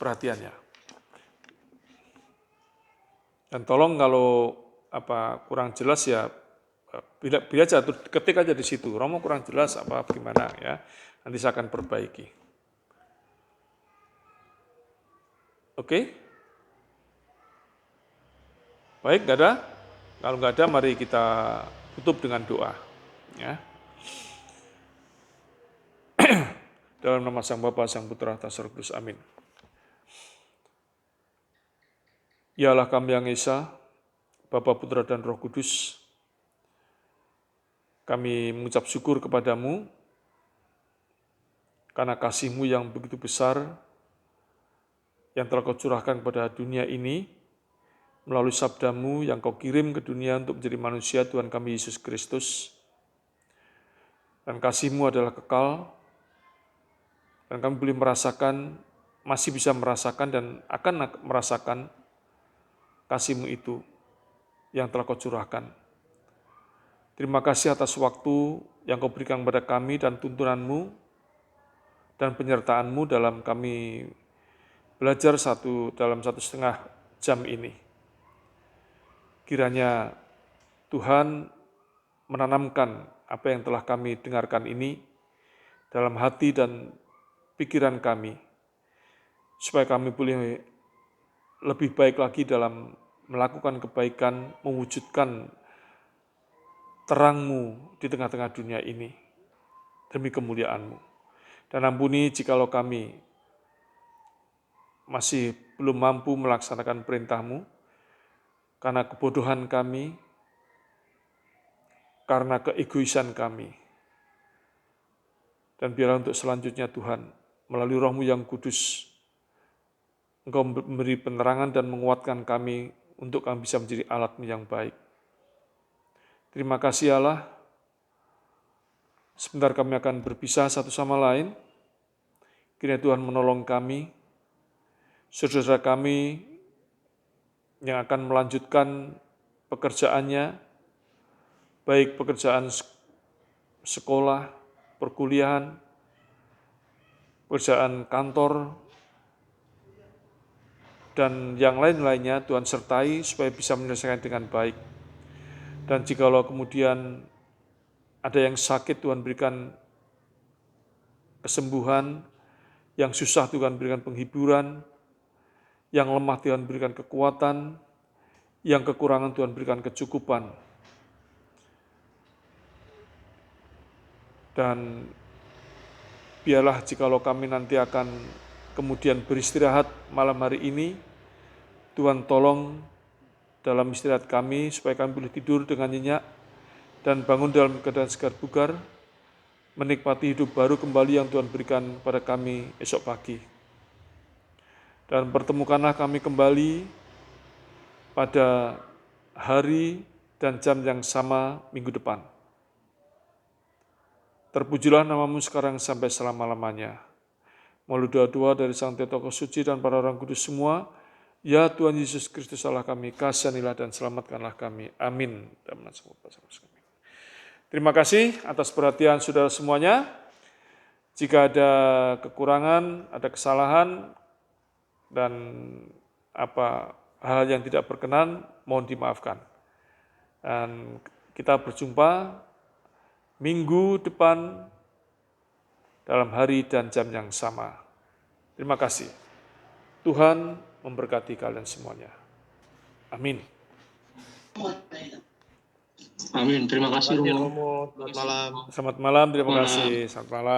perhatiannya. Dan tolong kalau kurang jelas ya bila aja ketik aja di situ. Romo kurang jelas gimana ya. Nanti saya akan perbaiki. Oke? Baik, nggak ada? Kalau nggak ada, mari kita tutup dengan doa. Ya. Dalam nama Sang Bapa, Sang Putra, Sang Roh Kudus, amin. Ya Allah kami yang Esa, Bapa, Putra, dan Roh Kudus, kami mengucap syukur kepadamu, karena kasih-Mu yang begitu besar, yang telah Kau curahkan kepada dunia ini, melalui sabda-Mu yang Kau kirim ke dunia untuk menjadi manusia, Tuhan kami Yesus Kristus. Dan kasih-Mu adalah kekal, dan kami boleh merasakan, masih bisa merasakan dan akan merasakan kasih-Mu itu yang telah Kau curahkan. Terima kasih atas waktu yang Kau berikan kepada kami dan tuntunan-Mu dan penyertaan-Mu dalam kami belajar dalam 1,5 jam ini. Kiranya Tuhan menanamkan apa yang telah kami dengarkan ini dalam hati dan pikiran kami, supaya kami boleh lebih baik lagi dalam melakukan kebaikan, mewujudkan terang-Mu di tengah-tengah dunia ini, demi kemuliaan-Mu. Dan ampuni jikalau kami masih belum mampu melaksanakan perintah-Mu, karena kebodohan kami, karena keegoisan kami. Dan biarlah untuk selanjutnya Tuhan, melalui Roh-Mu yang kudus, Engkau memberi penerangan dan menguatkan kami untuk kami bisa menjadi alat-Mu yang baik. Terima kasih Allah, Sebentar kami akan berpisah satu sama lain. Kiranya Tuhan menolong kami, saudara kami yang akan melanjutkan pekerjaannya, baik pekerjaan sekolah, perkuliahan, pekerjaan kantor, dan yang lain-lainnya Tuhan sertai supaya bisa menyelesaikan dengan baik. Dan jikalau kemudian ada yang sakit, Tuhan berikan kesembuhan, yang susah Tuhan berikan penghiburan, yang lemah Tuhan berikan kekuatan, yang kekurangan Tuhan berikan kecukupan. Dan biarlah jikalau kami nanti akan kemudian beristirahat malam hari ini, Tuhan tolong dalam istirahat kami supaya kami boleh tidur dengan nyenyak dan bangun dalam keadaan segar bugar, menikmati hidup baru kembali yang Tuhan berikan pada kami esok pagi. Dan pertemukanlah kami kembali pada hari dan jam yang sama minggu depan. Terpujilah namamu sekarang sampai selama-lamanya. Melalui doa-doa dari Sang Tokoh Suci dan para orang kudus semua, ya Tuhan Yesus Kristus Allah kami, kasihanilah dan selamatkanlah kami. Amin. Terima kasih atas perhatian saudara semuanya. Jika ada kekurangan, ada kesalahan, dan hal yang tidak berkenan, mohon dimaafkan. Dan kita berjumpa minggu depan dalam hari dan jam yang sama. Terima kasih. Tuhan memberkati kalian semuanya. Amin. Amin. Terima kasih, Romo. Selamat malam. Selamat malam, terima kasih. Selamat malam.